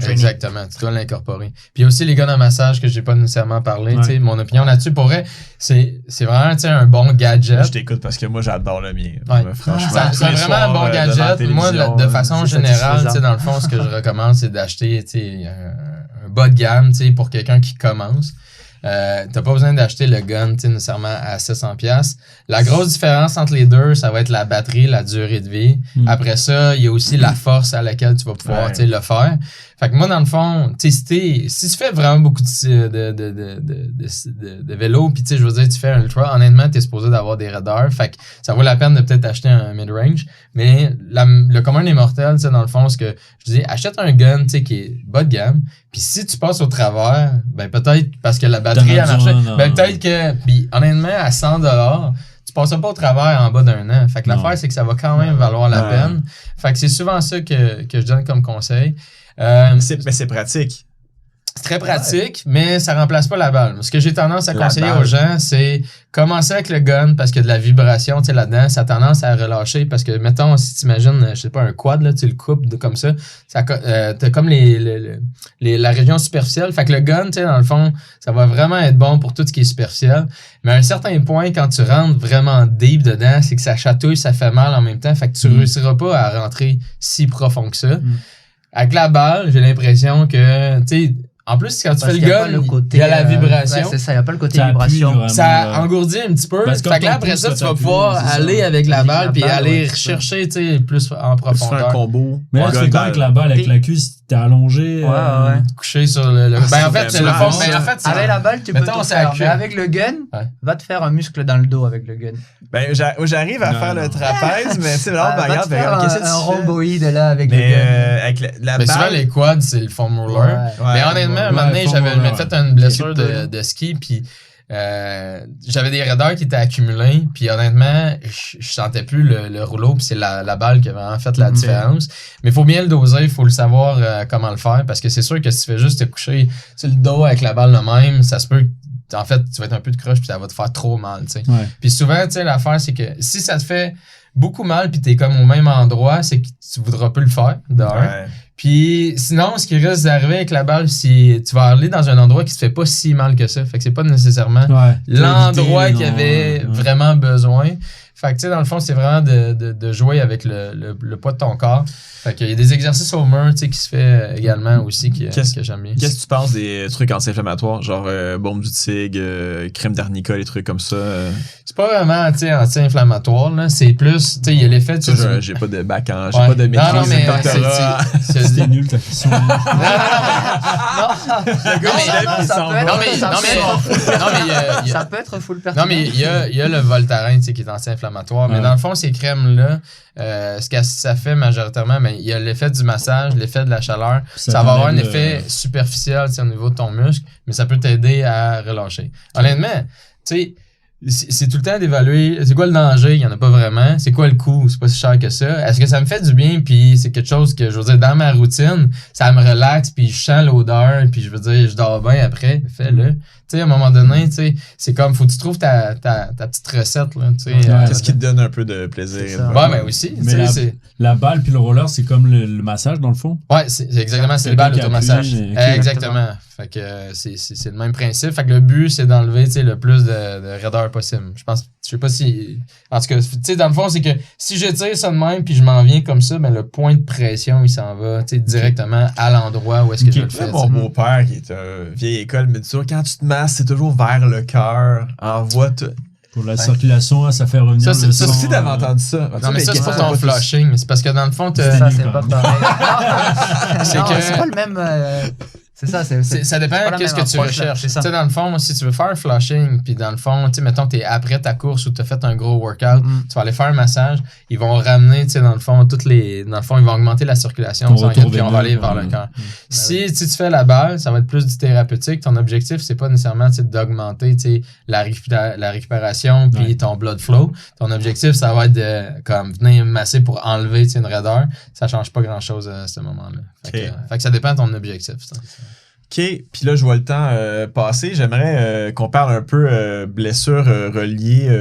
exactement. Tu dois l'incorporer. Puis il y a aussi les gars dans massage que j'ai pas nécessairement parlé. Mon opinion là-dessus, pour vrai, c'est vraiment un bon gadget. Je t'écoute parce que moi, j'adore le mien. Ouais. Franchement, c'est vraiment un bon gadget. Moi, de façon générale, dans le fond, ce que je recommande, c'est d'acheter un bas de gamme pour quelqu'un qui commence. T'as pas besoin d'acheter le gun nécessairement à 700$. La grosse différence entre les deux, ça va être la batterie, la durée de vie. Après ça, il y a aussi la force à laquelle tu vas pouvoir le faire. Fait que moi, dans le fond, si tu fais vraiment beaucoup de vélo, puis je veux dire, tu fais un ultra, honnêtement, t'es supposé d'avoir des radars. Fait que ça vaut la peine de peut-être acheter un mid-range. Mais le commun des mortels, dans le fond, ce que je dis, achète un gun qui est bas de gamme. Puis si tu passes au travers, ben peut-être parce que la batterie a marché, ben peut-être que, puis honnêtement, à 100$, tu passeras pas au travers en bas d'un an. Fait que l'affaire, c'est que ça va quand même valoir la peine. Fait que c'est souvent ça que je donne comme conseil. Mais c'est pratique. C'est très pratique, mais ça remplace pas la balle. Ce que j'ai tendance à conseiller aux gens, c'est commencer avec le gun parce qu'il y a de la vibration là-dedans. Ça a tendance à relâcher parce que, mettons, si tu imagines, je sais pas, un quad, là, tu le coupes comme ça, t'as comme la région superficielle. Fait que le gun, dans le fond, ça va vraiment être bon pour tout ce qui est superficiel. Mais à un certain point, quand tu rentres vraiment deep dedans, c'est que ça chatouille, ça fait mal en même temps. Fait que tu réussiras pas à rentrer si profond que ça. Avec la balle, j'ai l'impression que, tu sais, en plus, quand tu fais le gun, il y a la vibration. Ouais, c'est ça, il n'y a pas le côté vibration. Ça engourdit un petit peu. Fait que là, après ça, tu vas pouvoir aller avec la balle puis aller rechercher plus en profondeur. Tu fais un combo. Mais là, tu fais quoi avec la balle, avec la cuisse? T'es allongé? Couché sur le... Ben, en fait, c'est le fond. Avec la balle, tu peux tout faire. Mais avec le gun, va te faire un muscle dans le dos avec le gun. Ben, j'arrive à faire le trapèze, mais tu sais, va te faire un rhomboïde là avec le gun. Avec la balle... souvent, les quads, c'est le foam roller. Mais honnêtement, un moment donné, j'avais fait une blessure de ski, puis j'avais des raideurs qui étaient accumulés, puis honnêtement, je sentais plus le rouleau, puis c'est la balle qui a vraiment fait la différence. Mais il faut bien le doser, il faut le savoir comment le faire, parce que c'est sûr que si tu fais juste te coucher sur le dos avec la balle de même, ça se peut que, en fait, tu vas être un peu de croche, puis ça va te faire trop mal, tu sais. Puis souvent, tu sais, l'affaire, c'est que si ça te fait beaucoup mal, puis t'es comme au même endroit, c'est que tu voudras plus le faire, Puis sinon, ce qui risque d'arriver avec la balle, c'est tu vas aller dans un endroit qui se fait pas si mal que ça. Fait que c'est pas nécessairement l'endroit qu'il y avait vraiment besoin. Fait que tu sais, dans le fond, c'est vraiment de jouer avec le poids de ton corps. Fait qu'il y a des exercices au mur, tu sais, qui se fait également aussi que j'aime bien. Qu'est-ce que tu penses des trucs anti-inflammatoires, genre bombe du tigre, crème d'arnica, les trucs comme ça? C'est pas vraiment, tu sais, anti-inflammatoire, là. C'est plus, tu sais, il y a l'effet... J'ai pas de bac en... J'ai pas de maîtrise. Non, mais c'était nul, ta question. Non, mais ça peut être full pertinent. Non, mais il y a le Voltaren, tu sais, qui est anti-inflammatoire. Mais dans le fond, ces crèmes-là, ce que ça fait majoritairement, il y a l'effet du massage, l'effet de la chaleur. Ça va avoir un effet superficiel au niveau de ton muscle, mais ça peut t'aider à relâcher. Honnêtement, tu sais, c'est tout le temps d'évaluer c'est quoi le danger, il n'y en a pas vraiment. C'est quoi le coût, c'est pas si cher que ça. Est-ce que ça me fait du bien, puis c'est quelque chose que, je veux dire, dans ma routine, ça me relaxe, puis je sens l'odeur, puis je veux dire, je dors bien après, fais-le. Tu sais, à un moment donné, tu sais, c'est comme, faut que tu trouves ta petite recette, là, tu sais. Qu'est-ce qui te donne un peu de plaisir? Ouais, mais aussi. Mais la balle puis le roller, c'est comme le massage, dans le fond? Ouais, c'est exactement, c'est le bal d'automassage. Exactement. Fait que c'est le même principe. Fait que le but, c'est d'enlever, tu sais, le plus de raideur possible. Je sais pas si... En tout cas, tu sais, dans le fond, c'est que si j'étire ça de même puis je m'en viens comme ça, ben le point de pression, il s'en va, tu sais, directement à l'endroit où est-ce que je le fais. Mon beau-père, qui est un vieille école, me dit toujours, quand tu te masses, c'est toujours vers le cœur. Envoie tout. Pour la circulation, ça fait revenir le sang. Ça aussi, t'avais entendu ça. Non, mais ça, c'est pas ton flushing. C'est parce que dans le fond, ça, c'est pas pareil. C'est pas le même... C'est ça, ça dépend de ce que tu recherches. Tu sais, dans le fond, si tu veux faire un flushing, puis dans le fond, tu sais, mettons, t'es après ta course ou t'as fait un gros workout, tu vas aller faire un massage, ils vont ramener, tu sais, dans le fond, ils vont augmenter la circulation sanguine, puis on va aller vers le cœur. Si tu fais la balle, ça va être plus du thérapeutique. Ton objectif, c'est pas nécessairement, tu sais, d'augmenter, tu sais, la récupération, puis ton blood flow. Ton objectif, ça va être de, comme, venir masser pour enlever, tu sais, une raideur. Ça change pas grand-chose à ce moment-là. Fait que ça dépend de ton objectif, ça. OK, puis là, je vois le temps passer. J'aimerais qu'on parle un peu blessures reliées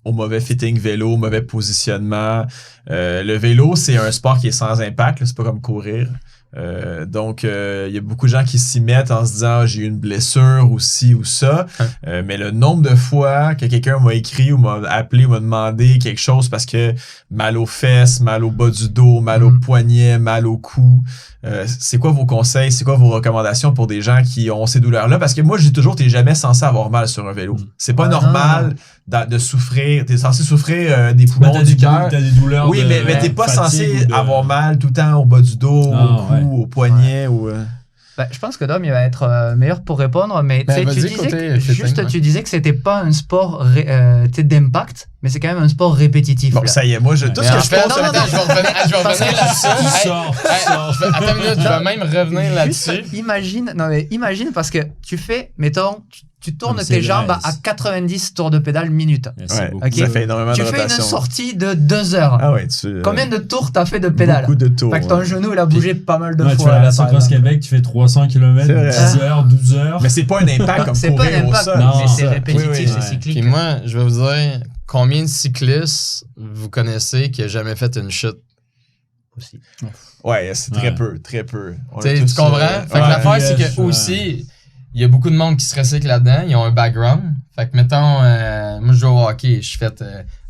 au mauvais fitting vélo, au mauvais positionnement. Le vélo, c'est un sport qui est sans impact, là, c'est pas comme courir. Donc, il y a beaucoup de gens qui s'y mettent en se disant j'ai eu une blessure ou ci ou ça. Mais le nombre de fois que quelqu'un m'a écrit ou m'a appelé ou m'a demandé quelque chose parce que mal aux fesses, mal au bas du dos, mal au poignet, mal au cou. C'est quoi vos conseils? C'est quoi vos recommandations pour des gens qui ont ces douleurs-là? Parce que moi, je dis toujours, t'es jamais censé avoir mal sur un vélo. C'est pas normal de souffrir. T'es censé souffrir des poumons, du cœur. T'as des douleurs. Oui, mais t'es pas censé avoir mal tout le temps au bas du dos, au cou, au poignet ou... Je pense que Dom, il va être meilleur pour répondre, mais tu disais que c'était pas un sport d'impact, mais c'est quand même un sport répétitif. Bon, ça y est, moi, tout ce que je pense... Je vais revenir là-dessus. Attends une minute, je vais même revenir là-dessus. Imagine, parce que tu fais, mettons, tu tournes mais tes c'est jambes vrai, à 90 tours de pédale minute. C'est beaucoup. Ok. Ça fait énormément Tu de fais une rotation. sortie de 2 heures. Ah ouais, Combien de tours t'as fait de pédale? Beaucoup de tours. Fait que ton genou, il a bougé pas mal de Ouais, tu fois. fais la là, version par Cross exemple. Québec, tu fais 300 km, C'est vrai. 10 heures, 12 heures. Mais c'est pas un impact comme C'est pas courir un au impact, sol. Non, mais c'est ça. répétitif, Oui, oui, c'est ouais. cyclique. Puis moi, je vais vous dire, combien de cyclistes vous connaissez qui a jamais fait une chute? Aussi. Ouais, c'est très Ouais. peu, très peu. On T'sais, est tu tous, comprends? Fait que ouais. l'affaire, c'est Yes, que ouais. aussi, il y a beaucoup de monde qui se recycle là-dedans. Ils ont un background. Fait que, mettons, moi, je joue au hockey. Je fais,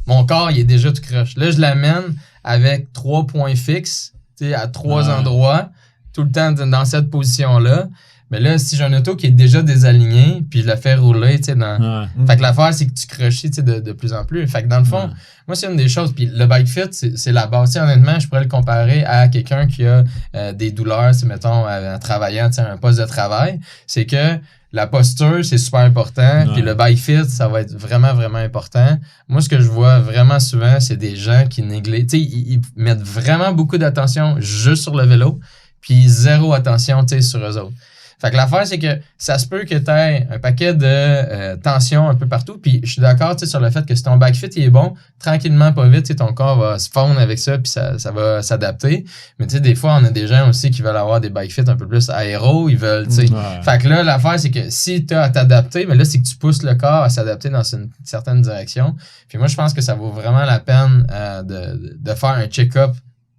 mon corps, il est déjà tout croche. Là, je l'amène avec 3 points fixes, à 3 Ouais. endroits, tout le temps dans cette position-là. Mais là, si j'ai un auto qui est déjà désaligné, puis je le fais rouler, dans... Ouais. Fait que l'affaire, c'est que tu croches de plus en plus. Fait que dans le fond, Ouais. moi, c'est une des choses. Puis le bike fit, c'est la base. T'sais, honnêtement, je pourrais le comparer à quelqu'un qui a des douleurs, mettons, en travaillant, un poste de travail. C'est que la posture, c'est super important. Ouais. Puis le bike fit, ça va être vraiment, vraiment important. Moi, ce que je vois vraiment souvent, c'est des gens qui négligent. Tu sais, ils mettent vraiment beaucoup d'attention juste sur le vélo, puis zéro attention, sur eux autres. Fait que l'affaire, c'est que ça se peut que tu aies un paquet de tensions un peu partout. Puis je suis d'accord sur le fait que si ton bike fit il est bon, tranquillement, pas vite, ton corps va se fondre avec ça, puis ça va s'adapter. Mais tu sais, des fois, on a des gens aussi qui veulent avoir des bike fit un peu plus aéro. Ils veulent, tu sais. Ouais. Fait que là, l'affaire, c'est que si tu as à t'adapter, mais là, c'est que tu pousses le corps à s'adapter dans une certaine direction. Puis moi, je pense que ça vaut vraiment la peine de faire un check-up.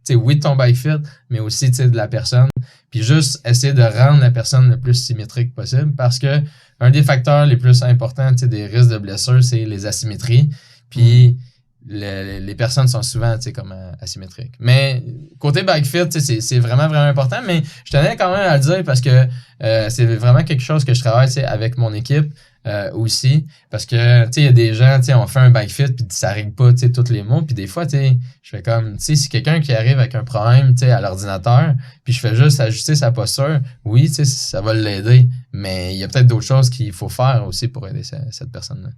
Tu sais, oui, de ton bike fit, mais aussi, tu sais, de la personne. Puis juste essayer de rendre la personne le plus symétrique possible parce que un des facteurs les plus importants, tu sais, des risques de blessures, c'est les asymétries. Puis les personnes sont souvent, tu sais, comme asymétriques. Mais côté bike fit, tu sais, c'est vraiment, vraiment important. Mais je tenais quand même à le dire parce que c'est vraiment quelque chose que je travaille, tu sais, avec mon équipe. Aussi, parce que, tu sais, il y a des gens, tu sais, on fait un bike fit, puis ça règle pas, tu sais, tous les mots, puis des fois, tu sais, je fais comme, tu sais, si quelqu'un qui arrive avec un problème, tu sais, à l'ordinateur, puis je fais juste ajuster sa posture, oui, tu sais, ça va l'aider, mais il y a peut-être d'autres choses qu'il faut faire aussi pour aider cette personne-là.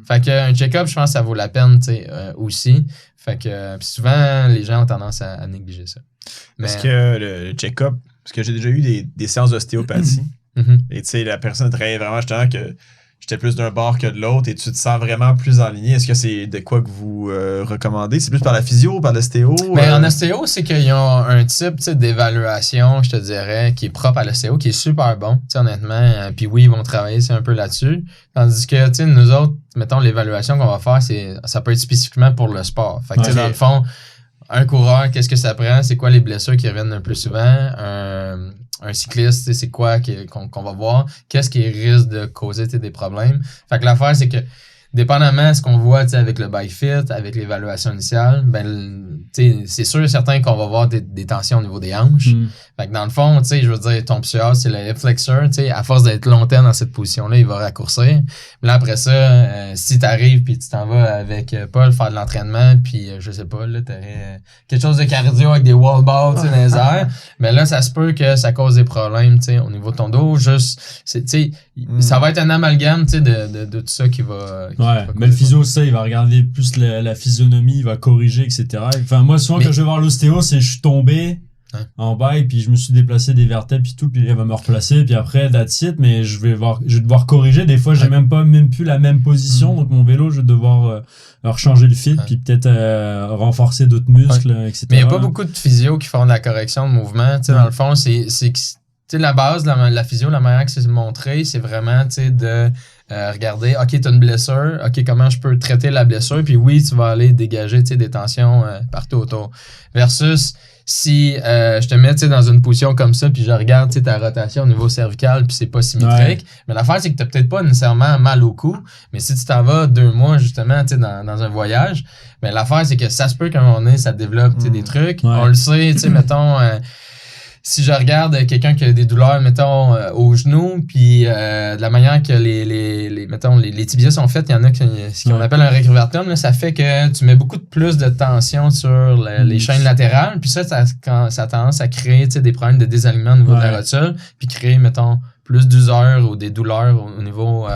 Fait que un check-up, je pense que ça vaut la peine, tu sais, aussi. Fait que, puis souvent, les gens ont tendance à négliger ça. Parce que le check-up, parce que j'ai déjà eu des séances d'ostéopathie, et tu sais, la personne travaillait vraiment justement que j'étais plus d'un bord que de l'autre et tu te sens vraiment plus enligné. Est-ce que c'est de quoi que vous recommandez? C'est plus par la physio, par l'ostéo? Mais en ostéo, c'est qu'ils ont un type d'évaluation, je te dirais, qui est propre à l'ostéo, qui est super bon, honnêtement. Puis oui, ils vont travailler un peu là-dessus. Tandis que nous autres, mettons, l'évaluation qu'on va faire, ça peut être spécifiquement pour le sport. Fait que dans le fond, un coureur, qu'est-ce que ça prend? C'est quoi les blessures qui reviennent le plus souvent? Un cycliste, c'est quoi qu'on va voir? Qu'est-ce qui risque de causer des problèmes? Fait que l'affaire, c'est que dépendamment de ce qu'on voit avec le bike fit, avec l'évaluation initiale, ben, c'est sûr et certain qu'on va voir des tensions au niveau des hanches. Fait que dans le fond, je veux dire, ton psoas, c'est le hip flexor, à force d'être longtemps dans cette position-là, il va raccourcir. Mais là, après ça, si t'arrives puis tu t'en vas avec Paul faire de l'entraînement, puis je sais pas, là, t'aurais quelque chose de cardio avec des wall balls, dans les airs, mais là, ça se peut que ça cause des problèmes, au niveau de ton dos. Juste, ça va être un amalgame, de tout ça qui va... Ouais, mais le physio, ça, il va regarder plus la physionomie, il va corriger, etc. Enfin, moi, souvent, quand je vais voir l'ostéo, c'est je suis tombé en bike, puis je me suis déplacé des vertèbres, puis tout, puis il va me replacer, puis après, that's it, mais je vais devoir corriger. Des fois, j'ai même plus la même position, donc mon vélo, je vais devoir changer le fit, puis peut-être renforcer d'autres muscles, etc. Mais il n'y a pas beaucoup de physio qui font de la correction de mouvement. Dans le fond, c'est la base de la physio, la manière que c'est montré, c'est vraiment de regarder, OK, tu as une blessure, OK, comment je peux traiter la blessure, puis oui, tu vas aller dégager des tensions partout autour. Versus si je te mets dans une position comme ça, puis je regarde ta rotation au niveau cervical, puis c'est pas symétrique, mais l'affaire, c'est que tu n'as peut-être pas nécessairement mal au cou, mais si tu t'en vas 2 mois, justement, dans un voyage, mais l'affaire, c'est que ça se peut qu'à un moment donné, ça développe des trucs. On le sait, mettons... si je regarde quelqu'un qui a des douleurs, mettons, au genou, puis de la manière que les tibias sont faites, il y en a ce qu'on appelle un récurvatum, là, ça fait que tu mets beaucoup plus de tension sur les chaînes latérales, puis ça a tendance à créer des problèmes de désalignement au niveau de la rotule, puis créer, mettons, plus d'usure ou des douleurs au niveau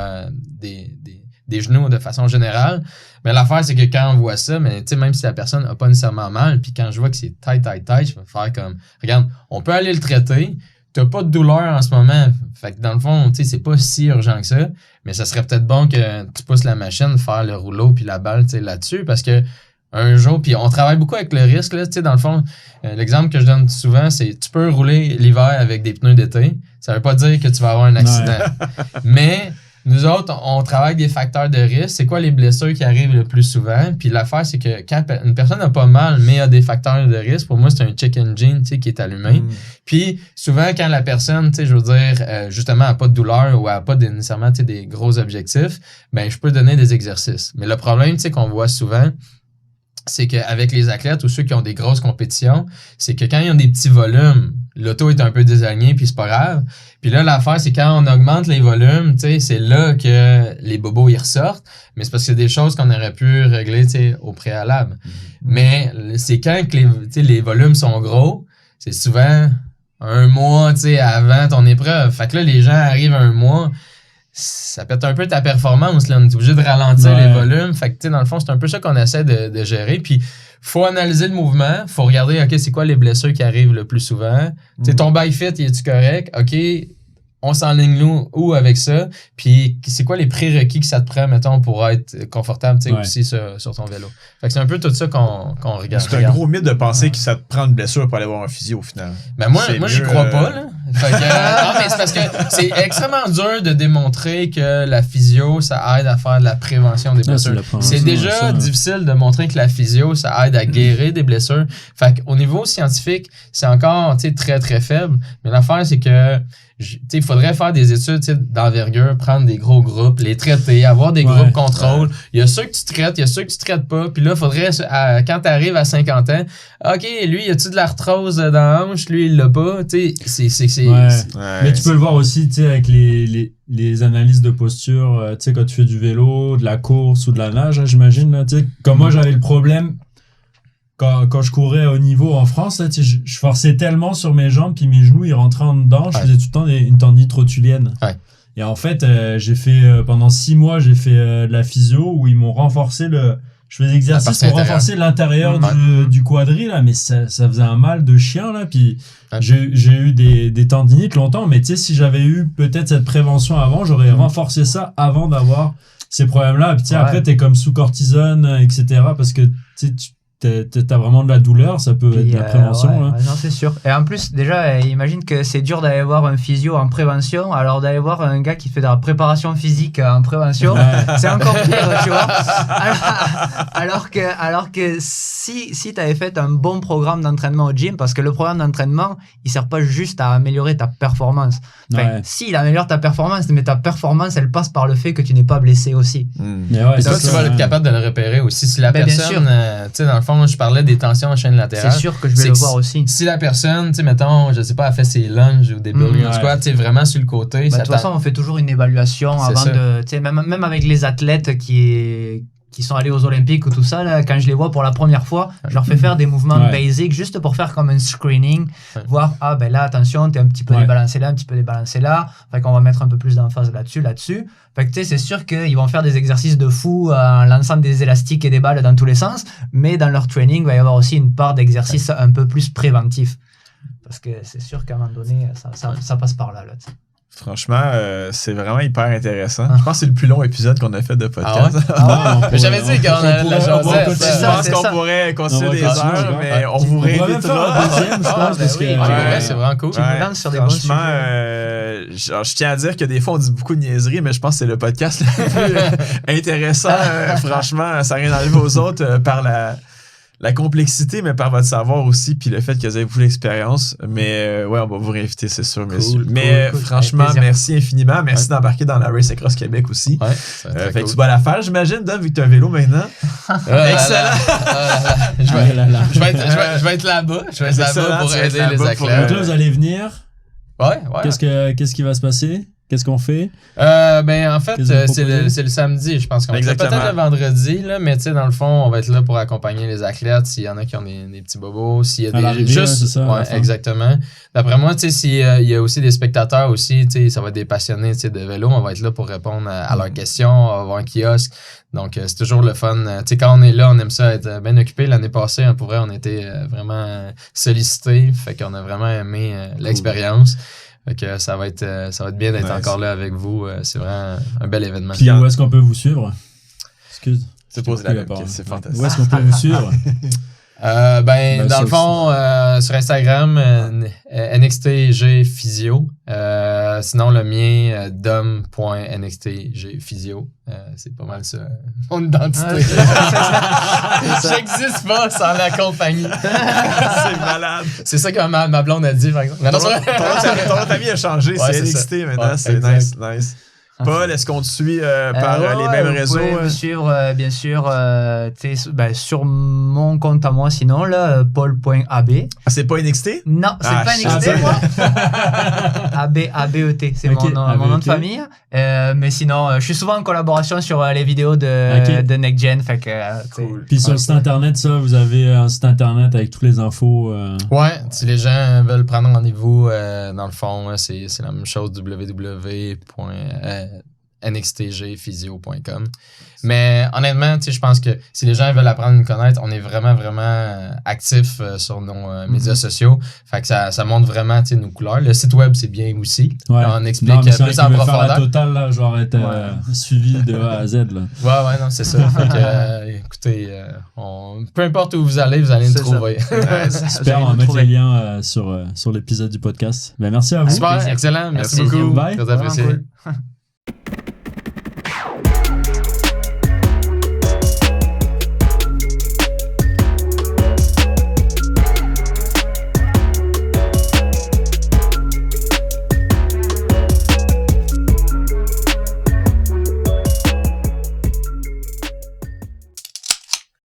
des genoux de façon générale. Mais l'affaire, c'est que quand on voit ça, mais même si la personne n'a pas nécessairement mal, puis quand je vois que c'est tight, je vais faire comme, regarde, on peut aller le traiter, t'as pas de douleur en ce moment. Fait que dans le fond, tu sais, c'est pas si urgent que ça. Mais ça serait peut-être bon que tu pousses la machine, faire le rouleau puis la balle, tu sais, là-dessus. Parce que un jour, puis on travaille beaucoup avec le risque, là, tu sais, dans le fond, l'exemple que je donne souvent, c'est tu peux rouler l'hiver avec des pneus d'été. Ça veut pas dire que tu vas avoir un accident. Mais nous autres, on travaille avec des facteurs de risque. C'est quoi les blessures qui arrivent le plus souvent? Puis l'affaire, c'est que quand une personne n'a pas mal, mais a des facteurs de risque, pour moi, c'est un check engine, tu sais, qui est allumé. Puis souvent, quand la personne, tu sais, je veux dire, justement, n'a pas de douleur ou n'a pas nécessairement, tu sais, des gros objectifs, ben je peux donner des exercices. Mais le problème, tu sais, qu'on voit souvent, c'est qu'avec les athlètes ou ceux qui ont des grosses compétitions, c'est que quand ils ont des petits volumes, l'auto est un peu désaligné puis c'est pas grave. Puis là, l'affaire, c'est quand on augmente les volumes, tu sais, c'est là que les bobos, ils ressortent. Mais c'est parce que c'est des choses qu'on aurait pu régler, tu sais, au préalable. Mais c'est quand que les volumes sont gros, c'est souvent un mois, tu sais, avant ton épreuve. Fait que là, les gens arrivent un mois, ça pète un peu ta performance, là. On est obligé de ralentir les volumes. Fait que, tu sais, dans le fond, c'est un peu ça qu'on essaie de gérer. Puis, faut analyser le mouvement. Faut regarder, OK, c'est quoi les blessures qui arrivent le plus souvent. Tu sais, ton bike fit, est-tu correct? OK, on s'enligne où avec ça? Puis, c'est quoi les prérequis que ça te prend, mettons, pour être confortable, tu sais, aussi sur ton vélo? Fait que c'est un peu tout ça qu'on regarde. C'est un gros mythe de penser que ça te prend une blessure pour aller voir un physio, au final. Ben moi j'y crois pas, là. Fait que, non, mais c'est parce que c'est extrêmement dur de démontrer que la physio, ça aide à faire de la prévention des blessures. C'est déjà difficile de montrer que la physio, ça aide à guérir des blessures. Fait qu'au niveau scientifique, c'est encore, tu sais, très, très faible. Mais l'affaire, c'est que il faudrait faire des études d'envergure, prendre des gros groupes, les traiter, avoir des groupes contrôle. Il y a ceux que tu traites, il y a ceux que tu traites pas. Puis là, il faudrait, quand tu arrives à 50 ans, OK, lui, y a-tu de l'arthrose dans la hanche? Lui, il l'a pas. Tu sais, mais tu peux le voir aussi, tu sais, avec les analyses de posture, tu sais, quand tu fais du vélo, de la course ou de la nage, hein, j'imagine, là, tu sais, comme moi, j'avais le problème quand je courais au niveau en France, là, je forçais tellement sur mes jambes puis mes genoux ils rentraient en dedans, je faisais tout le temps une tendinite rotulienne. Et en fait, j'ai fait pendant 6 mois, j'ai fait de la physio où ils m'ont renforcé je faisais des exercices pour renforcer l'intérieur du quadri là, mais ça faisait un mal de chien là, puis j'ai eu des tendinites longtemps, mais tu sais, si j'avais eu peut-être cette prévention avant, j'aurais renforcé ça avant d'avoir ces problèmes là. Puis tu sais, après t'es comme sous cortisone, etc. parce que tu sais, t'as vraiment de la douleur, ça peut être de la prévention. Non, c'est sûr. Et en plus, déjà, imagine que c'est dur d'aller voir un physio en prévention, alors d'aller voir un gars qui fait de la préparation physique en prévention, c'est encore pire, tu vois. Alors que si t'avais fait un bon programme d'entraînement au gym, parce que le programme d'entraînement, il sert pas juste à améliorer ta performance. Enfin, si, il améliore ta performance, mais ta performance, elle passe par le fait que tu n'es pas blessé aussi. Et toi, tu vas être capable de le repérer aussi. Si la personne, tu sais, dans le fond, je parlais des tensions en chaîne latérale. C'est sûr que je vais le voir aussi. Si la personne, tu sais, mettons, je sais pas, a fait ses lunges ou des bulging squats, tu sais, vraiment sur le côté. De toute façon, on fait toujours une évaluation avant de, tu sais, même avec les athlètes qui sont allés aux Olympiques ou tout ça, là, quand je les vois pour la première fois, je leur fais faire des mouvements basiques juste pour faire comme un screening, voir, ah ben là, attention, t'es un petit peu débalancé là, un petit peu débalancé là, fait qu'on va mettre un peu plus d'emphase là-dessus. Fait que tu sais, c'est sûr qu'ils vont faire des exercices de fou en lançant des élastiques et des balles dans tous les sens, mais dans leur training, il va y avoir aussi une part d'exercice un peu plus préventif. Parce que c'est sûr qu'à un moment donné, ça passe par là t'sais. Franchement, c'est vraiment hyper intéressant. Je pense que c'est le plus long épisode qu'on a fait de podcast. J'avais dit qu'on allait la jaser. Je pense qu'on pourrait continuer des heures, mais on vous réinvitera. C'est vraiment cool. Franchement, je tiens à dire que des fois, on dit beaucoup de niaiseries, mais je pense que c'est le podcast le plus intéressant. Franchement, ça n'a rien enlevé aux autres par la complexité, mais par votre savoir aussi, puis le fait que vous avez beaucoup d'expérience. Mais on va vous réinviter, c'est sûr. Mais franchement, merci infiniment. Merci d'embarquer dans la Race Across Québec aussi. Fait que tu vas la faire, j'imagine, Dom, vu que tu as un vélo maintenant. Excellent! Je vais être là-bas. Je vais être là-bas pour aider les athlètes. Donc là, vous allez venir. Ouais. Qu'est-ce qui va se passer? Qu'est-ce qu'on fait? En fait, c'est le samedi, je pense qu'on va être peut-être le vendredi, là, mais tu sais, dans le fond, on va être là pour accompagner les athlètes s'il y en a qui ont des petits bobos, s'il y a des juste c'est ça, exactement. D'après moi, tu sais, s'il y a aussi des spectateurs aussi, tu sais, ça va être des passionnés, tu sais, de vélo, on va être là pour répondre à leurs questions, on va avoir un kiosque. Donc, c'est toujours le fun. Tu sais, quand on est là, on aime ça être bien occupé. L'année passée, pour vrai, on était vraiment sollicités. Fait qu'on a vraiment aimé l'expérience. Fait que ça va être bien d'être encore là avec vous. C'est vraiment un bel événement. Puis où est-ce qu'on peut vous suivre? Excuse. C'est posé la même question, c'est fantastique. Où est-ce qu'on peut vous suivre? Dans le fond, sur Instagram, NXTG Physio. Sinon, le mien, dom.nxtg Physio. C'est pas mal ça, mon identité. J'existe pas sans la compagnie. C'est malade. C'est ça que ma blonde a dit, par exemple. Ton ami a changé, Ouais, c'est c'est NXT ça. maintenant, Ouais, c'est exact. nice. Paul, est-ce qu'on te suit par les mêmes réseaux? Vous pouvez me suivre, bien sûr, sur mon compte à moi, sinon, là, paul.ab. Ah, c'est pas NXT? Non, c'est pas NXT, moi. ABET, c'est Ok, mon nom de ABET. famille. Mais sinon, je suis souvent en collaboration sur les vidéos de NextGen. Fait que, Cool. Puis sur le site internet, ça, vous avez un site internet avec toutes les infos. Ouais, si les gens veulent prendre rendez-vous, dans le fond, c'est la même chose, www.nxtgphysio.com. Mais honnêtement, je pense que si les gens veulent apprendre à nous connaître, on est vraiment, vraiment actifs sur nos médias sociaux. Fait que ça montre vraiment nos couleurs. Le site web, c'est bien aussi. Ouais. On explique Non, mais c'est plus vrai en qu'il veut faire la profondeur. totale, là, genre être suivi de A à Z. Là. Ouais, non, c'est ça. Fait que, écoutez, peu importe où vous allez nous C'est trouver. Super, on va mettre les liens sur l'épisode du podcast. Ben, merci à vous. Super, plaisir. excellent. Merci Merci. beaucoup. Bye. Très apprécié. Vraiment cool.